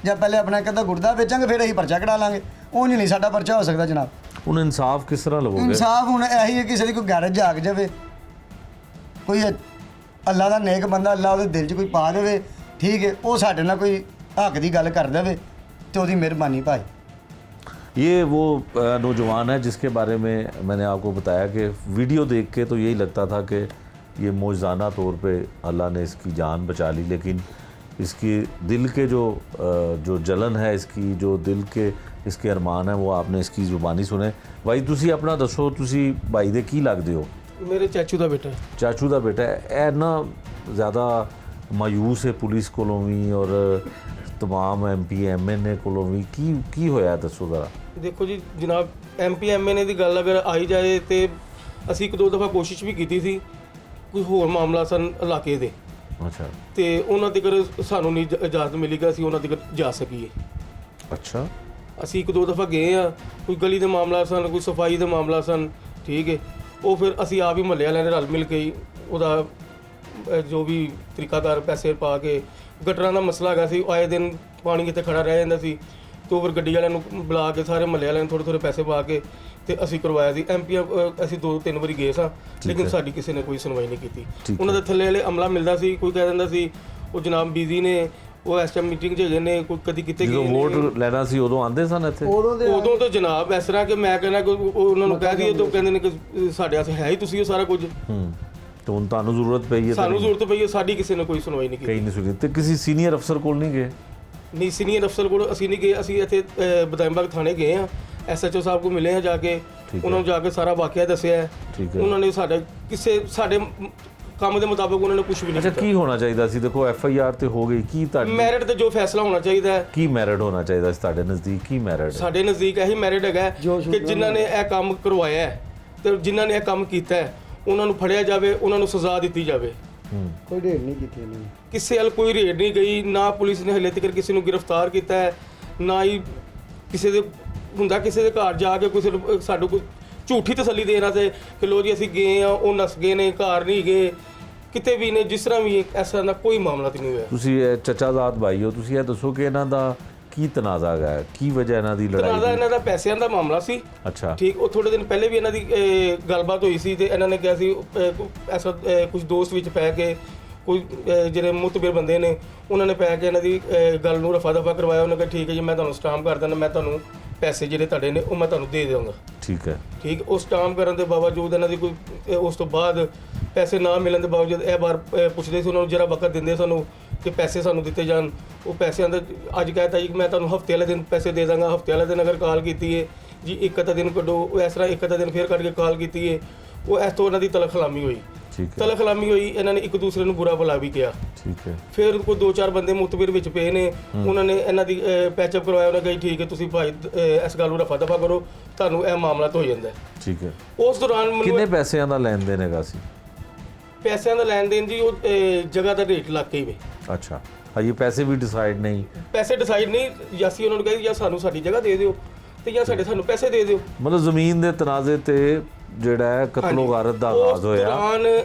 ਜਾਂ ਪਹਿਲੇ ਆਪਣਾ ਇੱਕ ਅੱਧਾ ਗੁਰਦਾ ਵੇਚਾਂਗੇ, ਫਿਰ ਅਸੀਂ ਪਰਚਾ ਕਢਾ ਲਾਂਗੇ, ਉਹ ਨਹੀਂ ਸਾਡਾ ਪਰਚਾ ਹੋ ਸਕਦਾ ਜਨਾਬ। ਹੁਣ ਇਨਸਾਫ ਕਿਸ ਤਰ੍ਹਾਂ ਲਵੋਗੇ? ਇਨਸਾਫ ਹੁਣ ਇਹੀ ਹੈ, ਕਿਸੇ ਦੀ ਕੋਈ ਗੈਰਜ ਜਾਗ ਜਾਵੇ, ਕੋਈ ਅੱਲਾ ਦਾ ਨੇਕ ਬੰਦਾ, ਅੱਲਾ ਉਹਦੇ ਦਿਲ 'ਚ ਕੋਈ ਪਾ ਦੇਵੇ, ठीक है, वो साढ़े ना कोई हक की गल कर दे तो उसकी मेहरबानी भाई। ये वो नौजवान है जिसके बारे में मैंने आपको बताया कि वीडियो देख के तो यही लगता था कि ये मौजज़ाना तौर पे अल्लाह ने इसकी जान बचा ली, लेकिन इसकी दिल के जो जलन है, इसकी जो दिल के इसके अरमान है, वो आपने इसकी ज़ुबानी सुने। भाई तुसी अपना दसो, तुसी भाई दे की लगदे हो? मेरे चाचू का बेटा है। चाचू का बेटा है। इन्ना ज़्यादा मायूस है पुलिस कोलों भी और तमाम MP MNA कोलों भी की होया दसो ज़रा। देखो जी जनाब, MP MNA की गल अगर आई जाए तो असी एक दो दफ़ा कोशिश भी की थी, कोई होर मामला सन इलाके दे, अच्छा, तो उन्होंने तक सानू नहीं इजाजत मिली कि असी उन्होंने तक जा सकीए। अच्छा, असी एक दो दफ़ा गए हाँ, कोई गली के मामला सन, कोई सफाई के मामला सन, ठीक है, वो फिर असी आप ही महल्ले वाले ने रल मिल के ਜੋ ਵੀ ਤਰੀਕਾਕਾਰ ਪੈਸੇ ਪਾ ਕੇ ਗਟਰਾਂ ਦਾ ਮਸਲਾ ਹੈਗਾ ਸੀ, ਆਏ ਦਿਨ ਪਾਣੀ ਇੱਥੇ ਖੜਾ ਰਹਿ ਜਾਂਦਾ ਸੀ, ਤੇ ਫਿਰ ਗੱਡੀ ਵਾਲਿਆਂ ਨੂੰ ਬੁਲਾ ਕੇ ਸਾਰੇ ਮਹੱਲੇ ਵਾਲਿਆਂ ਨੂੰ ਥੋੜ੍ਹੇ ਪੈਸੇ ਪਾ ਕੇ ਤੇ ਅਸੀਂ ਕਰਵਾਇਆ ਸੀ। ਐਮਪੀ ਅਸੀਂ 2-3 ਵਾਰੀ ਗਏ ਸਾਂ, ਲੇਕਿਨ ਸਾਡੀ ਕਿਸੇ ਨੇ ਕੋਈ ਸੁਣਵਾਈ ਨਹੀਂ ਕੀਤੀ। ਉਹਨਾਂ ਦੇ ਥੱਲੇ ਵਾਲੇ ਅਮਲਾ ਮਿਲਦਾ ਸੀ, ਕੋਈ ਕਹਿ ਦਿੰਦਾ ਸੀ ਉਹ ਜਨਾਬ ਬਿਜ਼ੀ ਨੇ, ਉਹ ਇਸ ਟਾਈਮ ਮੀਟਿੰਗ 'ਚ ਹੈਗੇ ਨੇ, ਕੋਈ ਕਦੀ ਕਿਤੇ ਜਦੋਂ ਗਏ ਵੋਟ ਲੈਣਾ ਸੀ ਉਦੋਂ ਆਉਂਦੇ ਸਨ ਇੱਥੇ? ਉਦੋਂ ਤਾਂ ਜਨਾਬ ਇਸ ਤਰ੍ਹਾਂ ਕਿ ਮੈਂ ਕਹਿੰਦਾ ਕਿ ਉਹਨਾਂ ਨੂੰ ਕਹਿ ਦਈਏ ਤਾਂ ਕਹਿੰਦੇ ਨੇ ਕਿ ਸਾਡੇ ਵਾਸਤੇ ਹੈ ਹੀ ਤੁਸੀਂ ਉਹ ਸਾਰਾ ਕੁਝ। ਤੇ ਹੁਣ ਤੁਹਾਨੂੰ ਜ਼ਰੂਰਤ ਪਈ ਹੈ, ਸਾਨੂੰ ਜ਼ਰੂਰਤ ਪਈ ਹੈ, ਸਾਡੀ ਕਿਸੇ ਨੇ ਕੋਈ ਸੁਣਵਾਈ ਨਹੀਂ ਕੀਤੀ। ਕਈ ਨਹੀਂ ਸੁਣੀ ਤੇ ਕਿਸੇ ਸੀਨੀਅਰ ਅਫਸਰ ਕੋਲ ਨਹੀਂ ਗਏ? ਨਹੀਂ, ਸੀਨੀਅਰ ਅਫਸਰ ਕੋਲ ਅਸੀਂ ਨਹੀਂ ਗਏ, ਅਸੀਂ ਇੱਥੇ ਬਦਾਮਬਾਗ ਥਾਣੇ ਗਏ ਆ, ਐਸਐਚਓ ਸਾਹਿਬ ਕੋਲ ਮਿਲੇ ਆ ਜਾ ਕੇ, ਉਹਨਾਂ ਨੂੰ ਜਾ ਕੇ ਸਾਰਾ ਵਾਕਿਆ ਦੱਸਿਆ ਹੈ। ਉਹਨਾਂ ਨੇ ਸਾਡੇ ਕੰਮ ਦੇ ਮੁਤਾਬਕ ਉਹਨਾਂ ਨੇ ਕੁਝ ਵੀ ਨਹੀਂ ਅੱਛਾ, ਕੀ ਹੋਣਾ ਚਾਹੀਦਾ ਸੀ? ਦੇਖੋ ਐਫਆਈਆਰ ਤੇ ਹੋ ਗਈ, ਕੀ ਤੁਹਾਡੀ ਮੈਰਿਟ ਤੇ ਜੋ ਫੈਸਲਾ ਹੋਣਾ ਚਾਹੀਦਾ ਹੈ, ਕੀ ਮੈਰਿਟ ਹੋਣਾ ਚਾਹੀਦਾ ਸੀ ਤੁਹਾਡੇ ਨਜ਼ਦੀਕ? ਕੀ ਮੈਰਿਟ ਹੈ? ਸਾਡੇ ਨਜ਼ਦੀਕ ਇਹੀ ਮੈਰਿਟ ਹੈਗਾ ਕਿ ਜਿਨ੍ਹਾਂ ਨੇ ਇਹ ਕੰਮ ਕਰਵਾਇਆ ਹੈ ਤੇ ਜਿਨ੍ਹਾਂ ਨੇ ਇਹ ਕੰਮ ਕੀਤਾ ਹੈ ਉਹਨਾਂ ਨੂੰ ਫੜਿਆ ਜਾਵੇ, ਉਹਨਾਂ ਨੂੰ ਸਜ਼ਾ ਦਿੱਤੀ ਜਾਵੇ। ਕੋਈ ਢੇਰ ਨਹੀਂ ਕੀਤੀ ਇਹਨਾਂ ਨੇ, ਕਿਸੇ ਵੱਲ ਕੋਈ ਰੇਡ ਨਹੀਂ ਗਈ, ਨਾ ਪੁਲਿਸ ਨੇ ਹਲੇ ਤੱਕ ਕਿਸੇ ਨੂੰ ਗ੍ਰਿਫਤਾਰ ਕੀਤਾ ਹੈ, ਨਾ ਹੀ ਕਿਸੇ ਦੇ ਕਿਸੇ ਦੇ ਘਰ ਜਾ ਕੇ ਕਿਸੇ ਨੂੰ ਸਾਨੂੰ ਕੋਈ ਝੂਠੀ ਤਸੱਲੀ ਦੇਣਾ ਤੇ ਕਿ ਲੋ ਜੀ ਅਸੀਂ ਗਏ ਆ, ਉਹ ਨਸ ਗਏ ਨੇ, ਘਰ ਨਹੀਂ ਗਏ, ਕਿਤੇ ਵੀ ਨੇ, ਜਿਸ ਤਰ੍ਹਾਂ ਵੀ ਇਸ ਤਰ੍ਹਾਂ ਦਾ ਕੋਈ ਮਾਮਲਾ ਨਹੀਂ ਹੋਇਆ। ਤੁਸੀਂ ਚਚਾਜ਼ਾਦ ਭਾਈ ਹੋ, ਤੁਸੀਂ ਇਹ ਦੱਸੋ ਕਿ ਇਹਨਾਂ ਦਾ ਕੀ ਤਨਾਜ਼ਾ ਹੈ, ਕੀ ਵਜ੍ਹਾ ਇਹਨਾਂ ਦੀ ਲੜਾਈ ਤਨਾਜ਼ਾ ਇਹਨਾਂ ਦਾ ਪੈਸਿਆਂ ਦਾ ਮਾਮਲਾ ਸੀ। ਅੱਛਾ, ਠੀਕ, ਉਹ ਥੋੜੇ ਦਿਨ ਪਹਿਲੇ ਵੀ ਇਹਨਾਂ ਦੀ ਗੱਲਬਾਤ ਹੋਈ ਸੀ ਤੇ ਇਹਨਾਂ ਨੇ ਕਿਹਾ ਸੀ ਐਸਾ ਕੁਝ ਦੋਸਤ ਵਿੱਚ ਪੈ ਕੇ ਕੋਈ ਜਿਹੜੇ ਮੁਤਬਰ ਬੰਦੇ ਨੇ ਉਹਨਾਂ ਨੇ ਪੈ ਕੇ ਇਹਨਾਂ ਦੀ ਗੱਲ ਨੂੰ ਰਫਾ ਦਫਾ ਕਰਵਾਇਆ। ਉਹਨਾਂ ਕਿਹਾ ਠੀਕ ਹੈ ਜੀ, ਮੈਂ ਤੁਹਾਨੂੰ ਸਟਾਂਪ ਕਰ ਦਿੰਦਾ, ਮੈਂ ਤੁਹਾਨੂੰ ਪੈਸੇ ਜਿਹੜੇ ਤੁਹਾਡੇ ਨੇ ਉਹ ਮੈਂ ਤੁਹਾਨੂੰ ਦੇ ਦੇਵਾਂਗਾ। ਠੀਕ ਹੈ, ਠੀਕ, ਉਹ ਸਟਾਂਪ ਕਰਨ ਦੇ ਬਾਵਜੂਦ ਇਹਨਾਂ ਦੀ ਕੋਈ ਉਸ ਤੋਂ ਬਾਅਦ ਪੈਸੇ ਨਾ ਮਿਲਣ ਦੇ ਬਾਵਜੂਦ ਇਹ ਬਾਰ ਪੁੱਛਦੇ ਸੀ ਉਹਨਾਂ ਨੂੰ, ਜਿਹੜਾ ਵਕਤ ਦਿੰਦੇ ਸਾਨੂੰ ਕਿ ਪੈਸੇ ਸਾਨੂੰ ਦਿੱਤੇ ਜਾਣ। ਉਹ ਪੈਸਿਆਂ ਦਾ ਅੱਜ ਕਹਿਤਾ ਜੀ ਮੈਂ ਤੁਹਾਨੂੰ ਹਫਤੇ ਵਾਲੇ ਦਿਨ ਪੈਸੇ ਦੇ ਦਾਂਗਾ, ਹਫਤੇ ਵਾਲੇ ਦਿਨ ਅਗਰ ਕਾਲ ਕੀਤੀ ਹੈ ਜੀ ਇੱਕ ਅੱਧਾ ਦਿਨ ਕੱਢੋ, ਉਹ ਇਸ ਤਰ੍ਹਾਂ ਇੱਕ ਅੱਧਾ ਦਿਨ ਫੇਰ ਕੱਢ ਕੇ ਕਾਲ ਕੀਤੀ ਹੈ। ਉਹ ਇਸ ਤੋਂ ਇਹਨਾਂ ਦੀ ਤਲਖਲਾਮੀ ਹੋਈ। ਠੀਕ ਹੈ, ਤਲਖਲਾਮੀ ਹੋਈ, ਇਹਨਾਂ ਨੇ ਇੱਕ ਦੂਸਰੇ ਨੂੰ ਬੁਰਾ ਭਲਾ ਵੀ ਕਿਹਾ। ਠੀਕ ਹੈ, ਫਿਰ ਕੋਈ 2-4 ਬੰਦੇ ਮੁਤਬਰ ਵਿੱਚ ਪਏ ਨੇ, ਉਹਨਾਂ ਨੇ ਇਹਨਾਂ ਦੀ ਪੈਚਅਪ ਕਰਵਾਇਆ। ਉਹਨਾਂ ਕਹੀ ਠੀਕ ਹੈ ਤੁਸੀਂ ਭਾਈ ਇਸ ਗੱਲ ਨੂੰ ਰਫਾ ਦਫਾ ਕਰੋ, ਤੁਹਾਨੂੰ ਇਹ ਮਾਮਲਾ ਤਾਂ ਹੋ ਜਾਂਦਾ। ਠੀਕ ਹੈ। ਉਸ ਦੌਰਾਨ ਮੈਨੂੰ ਕਿੰਨੇ ਪੈਸਿਆਂ ਦਾ ਲੈਣ ਦੇਣ ਹੈਗਾ ਸੀ? ਪੈਸਿਆਂ ਦਾ ਲੈਣ ਦੇਣ ਜੀ ਉਹ ਜਗ੍ਹਾ ਦਾ ਰੇਟ ਲੱਗ ਕੇ ਹੀ ਵੇ। ਅੱਛਾ, ਇਹ ਪੈਸੇ ਵੀ ਡਿਸਾਈਡ ਨਹੀਂ? ਪੈਸੇ ਡਿਸਾਈਡ ਨਹੀਂ, ਜਾਂ ਅਸੀਂ ਉਹਨਾਂ ਨੂੰ ਕਹਿੰਦੇ ਜਾਂ ਸਾਨੂੰ ਸਾਡੀ ਜਗ੍ਹਾ ਦੇ ਦਿਓ ਤੇ ਜਾਂ ਸਾਨੂੰ ਪੈਸੇ ਦੇ ਦਿਓ। ਮਤਲਬ ਜ਼ਮੀਨ ਦੇ ਤਨਾਜ਼ੇ ਤੇ ਜਿਹੜਾ ਹੈ ਕਤਲੋ ਗਾਰਤ ਦਾ ਆਗਾਜ਼ ਹੋਇਆ,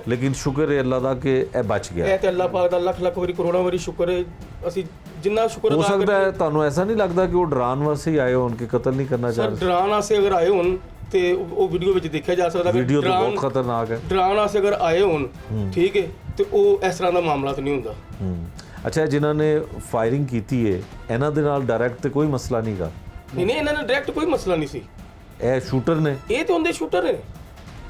ਲੇਕਿਨ ਸ਼ੁਕਰ ਹੈ ਅੱਲਾ ਦਾ ਕਿ ਇਹ ਬਚ ਗਿਆ। ਇਹ ਤੇ ਅੱਲਾ ਪਾਕ ਦਾ ਲੱਖ ਲੱਖ ਵਾਰੀ ਕਰੋੜਾਂ ਵਾਰੀ ਸ਼ੁਕਰ ਹੈ। ਅਸੀਂ ਜਿੰਨਾ ਸ਼ੁਕਰ ਹੋ ਅਦਾ ਸਕਦਾ ਹੈ ਤੁਹਾਨੂੰ ਐਸਾ ਨਹੀਂ ਲੱਗਦਾ ਕਿ ਉਹ ਡਰਾਉਣ ਵਾਸਤੇ ਹੀ ਆਏ ਹੋਣ ਕਿ ਕਤਲ ਨਹੀਂ ਕਰਨਾ ਚਾਹ ਸਰ, ਰਹੇ? ਡਰਾਉਣ ਵਾਸਤੇ ਅਗਰ ਆਏ ਹੋਣ ਤੇ ਉਹ ਵੀਡੀਓ ਵਿੱਚ ਦੇਖਿਆ ਜਾ ਸਕਦਾ। ਵੀਡੀਓ ਤਾਂ ਬਹੁਤ ਖਤਰਨਾਕ ਹੈ। ਡਰਾਉਣ ਵਾਸਤੇ ਅਗਰ ਆਏ ਹੋਣ ਠੀਕ ਹੈ ਤੇ ਉਹ ਇਸ ਤਰ੍ਹਾਂ ਦਾ ਮਾਮਲਾ ਤਾਂ ਨਹੀਂ ਹੁੰਦਾ। ਅੱਛਾ, ਜਿਨ੍ਹਾਂ ਨੇ ਫਾਇਰਿੰਗ ਕੀਤੀ ਹੈ ਇਹਨਾਂ ਦੇ ਨਾਲ ਡਾਇਰੈਕਟ ਤੇ ਕੋਈ ਮਸਲਾ ਨਹੀਂਗਾ? ਨਹੀਂ, ਇਹਨਾਂ ਨਾਲ ਡਾਇਰੈਕਟ ਕੋਈ ਮਸਲਾ ਨਹੀਂ ਸੀ। ਇਹ ਸ਼ੂਟਰ ਨੇ? ਇਹ ਤੇ ਹੁੰਦੇ ਸ਼ੂਟਰ ਨੇ,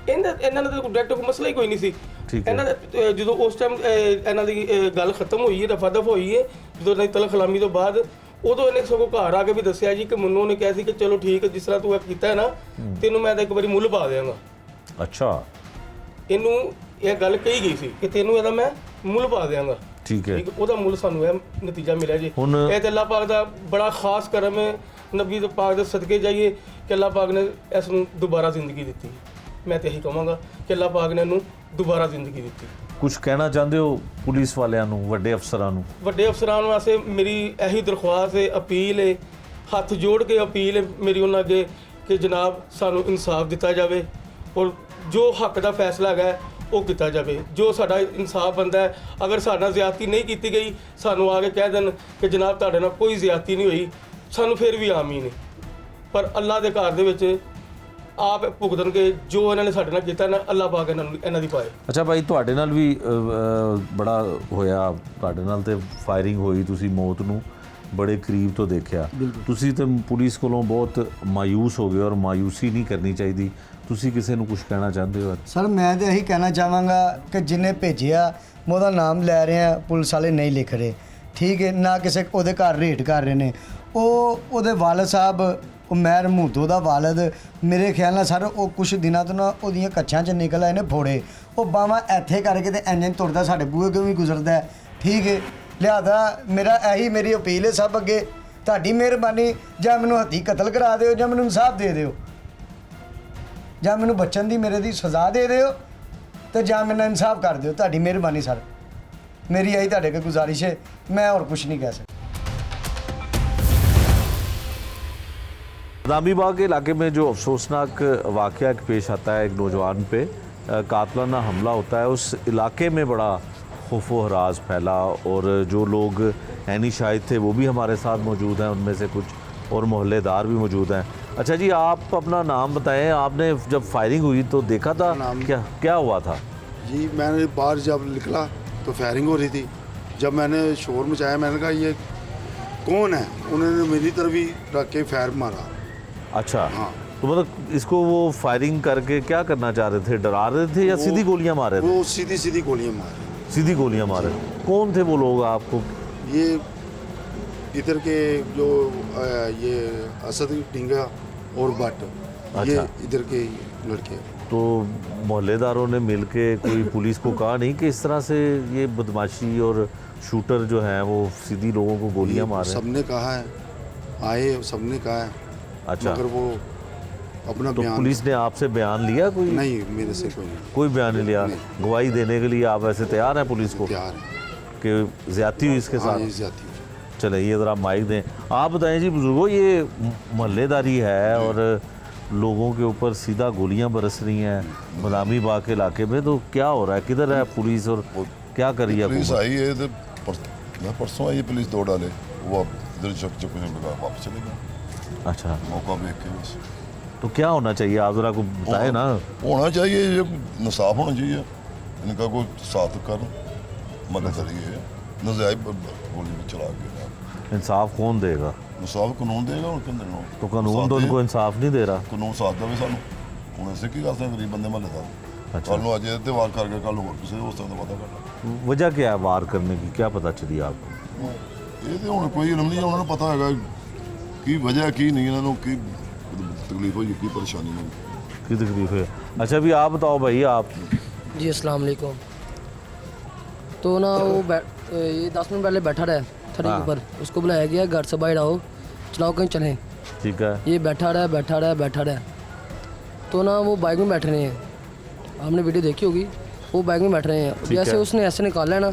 ਇਹਨਾਂ ਦਾ ਡਾਇਰੈਕਟ ਕੋਈ ਮਸਲਾ ਹੀ ਕੋਈ ਨਹੀਂ ਸੀ। ਇਹਨਾਂ ਦਾ ਜਦੋਂ ਉਸ ਟਾਈਮ ਇਹਨਾਂ ਦੀ ਗੱਲ ਖਤਮ ਹੋਈ ਹੈ, ਰਫਾ ਦਫਾ ਹੋਈ ਹੈ, ਜਦੋਂ ਇਹਨਾਂ ਦੀ ਤਲਖਲਾਮੀ ਤੋਂ ਬਾਅਦ, ਉਦੋਂ ਇਹਨੇ ਸਗੋਂ ਘਰ ਆ ਕੇ ਵੀ ਦੱਸਿਆ ਜੀ ਕਿ ਮੈਨੂੰ ਉਹਨੇ ਕਿਹਾ ਸੀ ਕਿ ਚਲੋ ਠੀਕ ਹੈ, ਜਿਸ ਤਰ੍ਹਾਂ ਤੂੰ ਇਹ ਕੀਤਾ ਹੈ ਨਾ ਤੈਨੂੰ ਮੈਂ ਤਾਂ ਇੱਕ ਵਾਰੀ ਮੁੱਲ ਪਾ ਦਿਆਂਗਾ। ਅੱਛਾ, ਇਹਨੂੰ ਇਹ ਗੱਲ ਕਹੀ ਗਈ ਸੀ ਕਿ ਤੈਨੂੰ ਇਹਦਾ ਮੈਂ ਮੁੱਲ ਪਾ ਦਿਆਂਗਾ। ਠੀਕ ਹੈ, ਉਹਦਾ ਮੁੱਲ ਸਾਨੂੰ ਇਹ ਨਤੀਜਾ ਮਿਲਿਆ ਜੀ। ਹੁਣ ਇਹ ਤੇ ਅੱਲਾਹ ਪਾਕ ਦਾ ਬੜਾ ਖਾਸ ਕਰਮ ਹੈ, ਨਬੀ ਦੇ ਪਾਕ ਦੇ ਸਦਕੇ ਜਾਈਏ ਕਿ ਅੱਲਾਹ ਪਾਕ ਨੇ ਇਸ ਨੂੰ ਦੁਬਾਰਾ ਜ਼ਿੰਦਗੀ ਦਿੱਤੀ। ਮੈਂ ਤੇ ਇਹੀ ਕਹਾਂਗਾ ਕਿ ਅੱਲਾਹ ਪਾਕ ਨੇ ਇਹਨੂੰ ਦੁਬਾਰਾ ਜ਼ਿੰਦਗੀ ਦਿੱਤੀ। ਕੁਝ ਕਹਿਣਾ ਚਾਹੁੰਦੇ ਹੋ ਪੁਲਿਸ ਵਾਲਿਆਂ ਨੂੰ, ਵੱਡੇ ਅਫਸਰਾਂ ਨੂੰ? ਵੱਡੇ ਅਫਸਰਾਂ ਵਾਸਤੇ ਮੇਰੀ ਇਹੀ ਦਰਖਾਸਤ ਹੈ, ਅਪੀਲ ਹੈ, ਹੱਥ ਜੋੜ ਕੇ ਅਪੀਲ ਹੈ ਮੇਰੀ ਉਹਨਾਂ ਅੱਗੇ ਕਿ ਜਨਾਬ ਸਾਨੂੰ ਇਨਸਾਫ ਦਿੱਤਾ ਜਾਵੇ ਔਰ ਜੋ ਹੱਕ ਦਾ ਫੈਸਲਾ ਹੈਗਾ ਉਹ ਕੀਤਾ ਜਾਵੇ। ਜੋ ਸਾਡਾ ਇਨਸਾਫ ਬਣਦਾ ਹੈ, ਅਗਰ ਸਾਡਾ ਜ਼ਿਆਦਤੀ ਨਹੀਂ ਕੀਤੀ ਗਈ ਸਾਨੂੰ ਆ ਕੇ ਕਹਿ ਦੇਣ ਕਿ ਜਨਾਬ ਤੁਹਾਡੇ ਨਾਲ ਕੋਈ ਜ਼ਿਆਦਤੀ ਨਹੀਂ ਹੋਈ, ਸਾਨੂੰ ਫਿਰ ਵੀ ਆਮੀਨ ਹੈ। ਪਰ ਅੱਲਾ ਦੇ ਘਰ ਦੇ ਵਿੱਚ ਆਪ ਭੁਗਤਣਗੇ ਜੋ ਇਹਨਾਂ ਨੇ ਸਾਡੇ ਨਾਲ ਕੀਤਾ ਨਾ, ਅੱਲਾ ਪਾਕ ਇਹਨਾਂ ਦੀ ਪਾਏ। ਅੱਛਾ ਭਾਈ, ਤੁਹਾਡੇ ਨਾਲ ਵੀ ਬੜਾ ਹੋਇਆ, ਤੁਹਾਡੇ ਨਾਲ ਤੇ ਫਾਇਰਿੰਗ ਹੋਈ, ਤੁਸੀਂ ਮੌਤ ਨੂੰ ਬੜੇ ਕਰੀਬ ਤੋਂ ਦੇਖਿਆ। ਤੁਸੀਂ ਤੇ ਪੁਲਿਸ ਕੋਲੋਂ ਬਹੁਤ ਮਾਯੂਸ ਹੋ ਗਏ ਔਰ ਮਾਯੂਸੀ ਨਹੀਂ ਕਰਨੀ ਚਾਹੀਦੀ। ਤੁਸੀਂ ਕਿਸੇ ਨੂੰ ਕੁਝ ਕਹਿਣਾ ਚਾਹੁੰਦੇ ਹੋ? ਸਰ ਮੈਂ ਤਾਂ ਇਹੀ ਕਹਿਣਾ ਚਾਹਾਂਗਾ ਕਿ ਜਿਹਨੇ ਭੇਜਿਆ ਮੈਂ ਉਹਦਾ ਨਾਮ ਲੈ ਰਿਹਾ, ਪੁਲਿਸ ਵਾਲੇ ਨਹੀਂ ਲਿਖ ਰਹੇ, ਠੀਕ ਹੈ ਨਾ, ਕਿਸੇ ਉਹਦੇ ਘਰ ਰੇਡ ਕਰ ਰਹੇ ਨੇ। ਉਹਦੇ ਵਾਲਦ ਸਾਹਿਬ ਉਮੈਰ ਮਹਮੂਦੋ ਦਾ ਵਾਲਦ ਮੇਰੇ ਖਿਆਲ ਨਾਲ ਸਰ ਉਹ ਕੁਛ ਦਿਨਾਂ ਤੋਂ ਨਾ ਉਹਦੀਆਂ ਕੱਛਾਂ 'ਚ ਨਿਕਲ ਆਏ ਨੇ ਫੋੜੇ। ਉਹ ਬਾਹਾਂ ਇੱਥੇ ਕਰਕੇ ਤੇ ਇੰਜਨ ਤੁਰਦਾ, ਸਾਡੇ ਬੂਹੇ ਕਿਉਂ ਵੀ ਗੁਜ਼ਰਦਾ ਹੈ, ਠੀਕ ਹੈ। ਲਿਹਾਜ਼ਾ ਮੇਰੀ ਅਪੀਲ ਹੈ ਸਭ ਅੱਗੇ, ਤੁਹਾਡੀ ਮਿਹਰਬਾਨੀ, ਜਾਂ ਮੈਨੂੰ ਹੱਥੀਂ ਕਤਲ ਕਰਾ ਦਿਓ ਜਾਂ ਮੈਨੂੰ ਇਨਸਾਫ ਦੇ ਦਿਓ, ਜਾਂ ਮੈਨੂੰ ਬਚਣ ਦੀ ਮੇਰੇ ਦੀ ਸਜ਼ਾ ਦੇ ਦਿਓ ਤੇ ਜਾਂ ਮੈਨੂੰ ਇਨਸਾਫ ਕਰ ਦਿਓ। ਤੁਹਾਡੀ ਮਿਹਰਬਾਨੀ ਸਰ, ਮੇਰੀ ਇਹੀ ਤੁਹਾਡੇ ਅੱਗੇ ਗੁਜ਼ਾਰਿਸ਼ है, मैं और कुछ नहीं कह सकता। बदामी के इलाके में जो अफसोसनाक वाक़या पेश आता है, एक नौजवान पे कातलाना हमला होता है, उस इलाके में बड़ा खौफ व हरास फैला और जो लोग ऐनी शाहिद थे वो भी हमारे साथ मौजूद हैं, उनमें से कुछ और मोहल्लेदार भी मौजूद हैं। अच्छा जी, आप अपना नाम बताएं, आपने जब फायरिंग हुई तो देखा था, क्या क्या हुआ था? जी मैंने बाहर जब निकला तो फायरिंग हो रही थी। जब मैंने शोर मचाया, मैंने कहा ये कौन है, उन्होंने मेरी तरफ ही रख के फायर मारा। अच्छा, हाँ। तो मतलब इसको वो फायरिंग करके क्या करना चाह रहे थे, डरा रहे थे या सीधी गोलियां मार रहे थे? वो सीधी सीधी गोलियां मारी। सीधी गोलियां मार रहे थे। कौन थे वो लोग आपको? ये इधर के जो ये असद ढींगा और भट्ट, ये अच्छा। इधर के लड़के। तो मोहल्लेदारों ने मिलके कोई पुलिस को कहा नहीं कि इस तरह से ये बदमाशी और शूटर जो हैं वो सीधी लोगों को गोलियां मार रहे हैं? सबने कहा है, आए सबने कहा है। अच्छा, मगर वो अपना तो बयान पुलिस ने आपसे बयान लिया? कोई नहीं, मेरे से कोई नहीं कोई बयान नहीं लिया? नहीं। गवाही देने के लिए आप ऐसे तैयार हैं पुलिस को तैयार है। कि ज्यादती हुई इसके हाँ, साथ? ये जाती है। चले, ये ज़रा माइक दें। आप बताएं जी बुजुर्गो, ये मोहल्लेदारी है और लोगों के ऊपर सीधा गोलियां बरस रही हैं बदामी बाग के इलाके में, तो क्या हो रहा है? किधर है पुलिस और क्या कर रही है पुलिस हुकूमत? आई है इधर परसों आई है पुलिस, दो डाले वो अब इधर चुप वापस चले गए अच्छा, मौका देख के। बस तो क्या होना चाहिए, आप ज़रा को बताएं ना। होना चाहिए, ये इंसाफ होना चाहिए, इनका कोई साथ कर मदद करिए, नजायज गोली चला के इंसाफ कौन देगा? इंसाफ कानून देगा। उनके अंदर तो कानून तो उनको इंसाफ नहीं दे रहा। कानून साथ देवे सानू, ਹੁਣ ਅਸੀਂ ਕੀ ਕਰ ਸਕਦੇ ਗਰੀਬ ਬੰਦੇ ਮਹੱਲੇ ਦਾ। अच्छा, ਕੱਲ ਨੂੰ ਅੱਜ ਤੇ ਵਾਰ ਕਰਕੇ ਕੱਲ ਹੋਰ ਕਿਸੇ ਹੋ ਸਕਦਾ ਪਤਾ ਕਰਨਾ। वजह क्या है वार करने की, क्या पता चली आपको? ਇਹ ਤੇ ਹੁਣ ਕੋਈ ਇਲਮ ਨਹੀਂ, ਉਹਨਾਂ ਨੂੰ ਪਤਾ ਹੈਗਾ ਕੀ ਵਜ੍ਹਾ ਕੀ ਨਹੀਂ, ਇਹਨਾਂ ਨੂੰ ਕੀ तकलीफ होगी, की परेशानी नहीं। की तकलीफ है? अच्छा, अभी आप बताओ भाई, आप जी अस्सलाम वालेकुम। तो ना वो ये 10 मिनट पहले बैठा रहा थड़ी के हाँ। ऊपर, उसको बुलाया गया घर से बाहर आओ, चलाओ कहीं चलें। ठीक है, ये बैठा रहा। तो ना वो बाइक में बैठ रहे हैं, आपने वीडियो देखी होगी, वो बाइक में बैठ रहे हैं। ठीक जैसे है। उसने ऐसे निकाला है ना,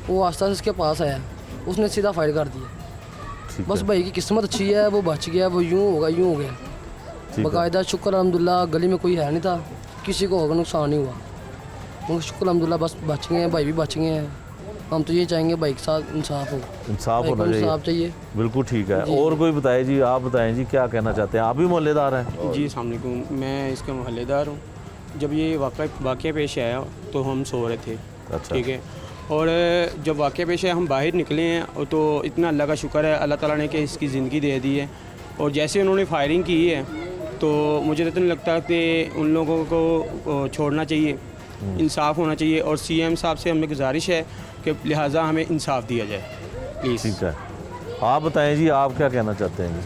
वो आस्ता से उसके पास आया, उसने सीधा फायर कर दिया। ठीक बस है, भाई की किस्मत अच्छी है, वो बच गया, वो यूँ हो गया। ठीक है। बाकायदा शुक्र अल्हम्दुलिल्लाह, गली में कोई है नहीं था, किसी को होगा नुकसान नहीं हुआ, मगर शुक्र अल्हम्दुलिल्लाह बस बच गए हैं, भाई भी बच गए हैं। हम तो ये चाहेंगे भाई के साथ इंसाफ हो, इंसाफ भाई को होना चाहिए। इंसाफ चाहिए। बिल्कुल ठीक है। जी। और कोई बताए जी, आप बताएं जी, क्या कहना चाहते हैं? आप भी मोहल्लेदार हैं? जी अस्सलाम वालेकुम, मैं इसका मोहल्लेदार हूँ। जब ये वाक़या पेश आया तो हम सो रहे थे, अच्छा, ठीक है, और जब वाक़या पेश आया हम बाहर निकले हैं, और तो इतना अल्लाह का शुक्र है, अल्लाह ताला ने कि इसकी ज़िंदगी दे दी है। और जैसे उन्होंने फायरिंग की है तो मुझे तो नहीं लगता कि उन लोगों को छोड़ना चाहिए, इंसाफ होना चाहिए। और CM साहब से हमें गुजारिश है कि लिहाजा हमें इंसाफ दिया जाए, प्लीज़। ठीक है। आप बताएं जी, आप क्या कहना चाहते हैं जी?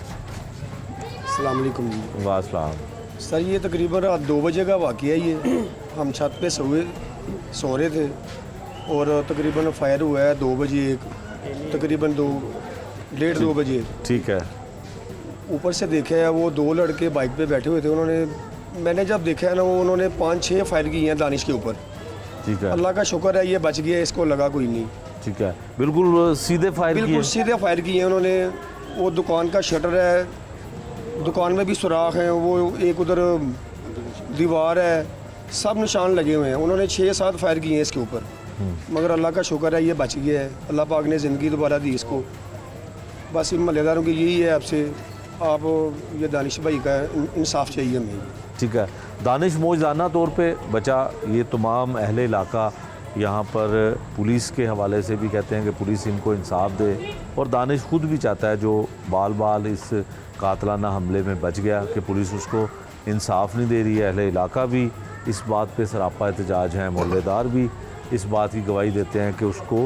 अस्सलाम वालेकुम जी। वासलाम। सर ये तकरीबन रात 2 बजे का वाक़या है ये। हम छत पे सो रहे थे और तकरीबन फायर हुआ है 2 बजे, तकरीबन 1:30-2 बजे। ठीक है, ऊपर से देखा है वो 2 लड़के बाइक पे बैठे हुए थे, मैंने जब देखा है ना, वो उन्होंने 5-6 फायर किए हैं दानिश के ऊपर। ठीक है, अल्लाह का शुक्र है ये बच गया, इसको लगा कोई नहीं। ठीक है। बिल्कुल सीधे फायर किए? बिल्कुल सीधे फायर किए हैं उन्होंने। वो दुकान का शटर है, दुकान में भी सुराख हैं, वो एक उधर दीवार है, सब निशान लगे हुए हैं। उन्होंने 6-7 फायर किए हैं इसके ऊपर, मगर अल्लाह का शुक्र है ये बच गया है। अल्लाह पाक ने ज़िंदगी दोबारा दी इसको। बस इन महल्लेदारों की यही है आपसे, आप ये दानिश भाई का इंसाफ चाहिए हमें। ठीक है। दानिश मौजदाना तौर पे बचा, ये तमाम अहले इलाका यहाँ पर पुलिस के हवाले से भी कहते हैं कि पुलिस इनको इंसाफ दे, और दानिश खुद भी चाहता है, जो बाल इस कातलाना हमले में बच गया, कि पुलिस उसको इंसाफ नहीं दे रही है। अहले इलाका भी इस बात पे सरापा एहतजाज हैं, मोहल्लेदार भी इस बात की गवाही देते हैं कि उसको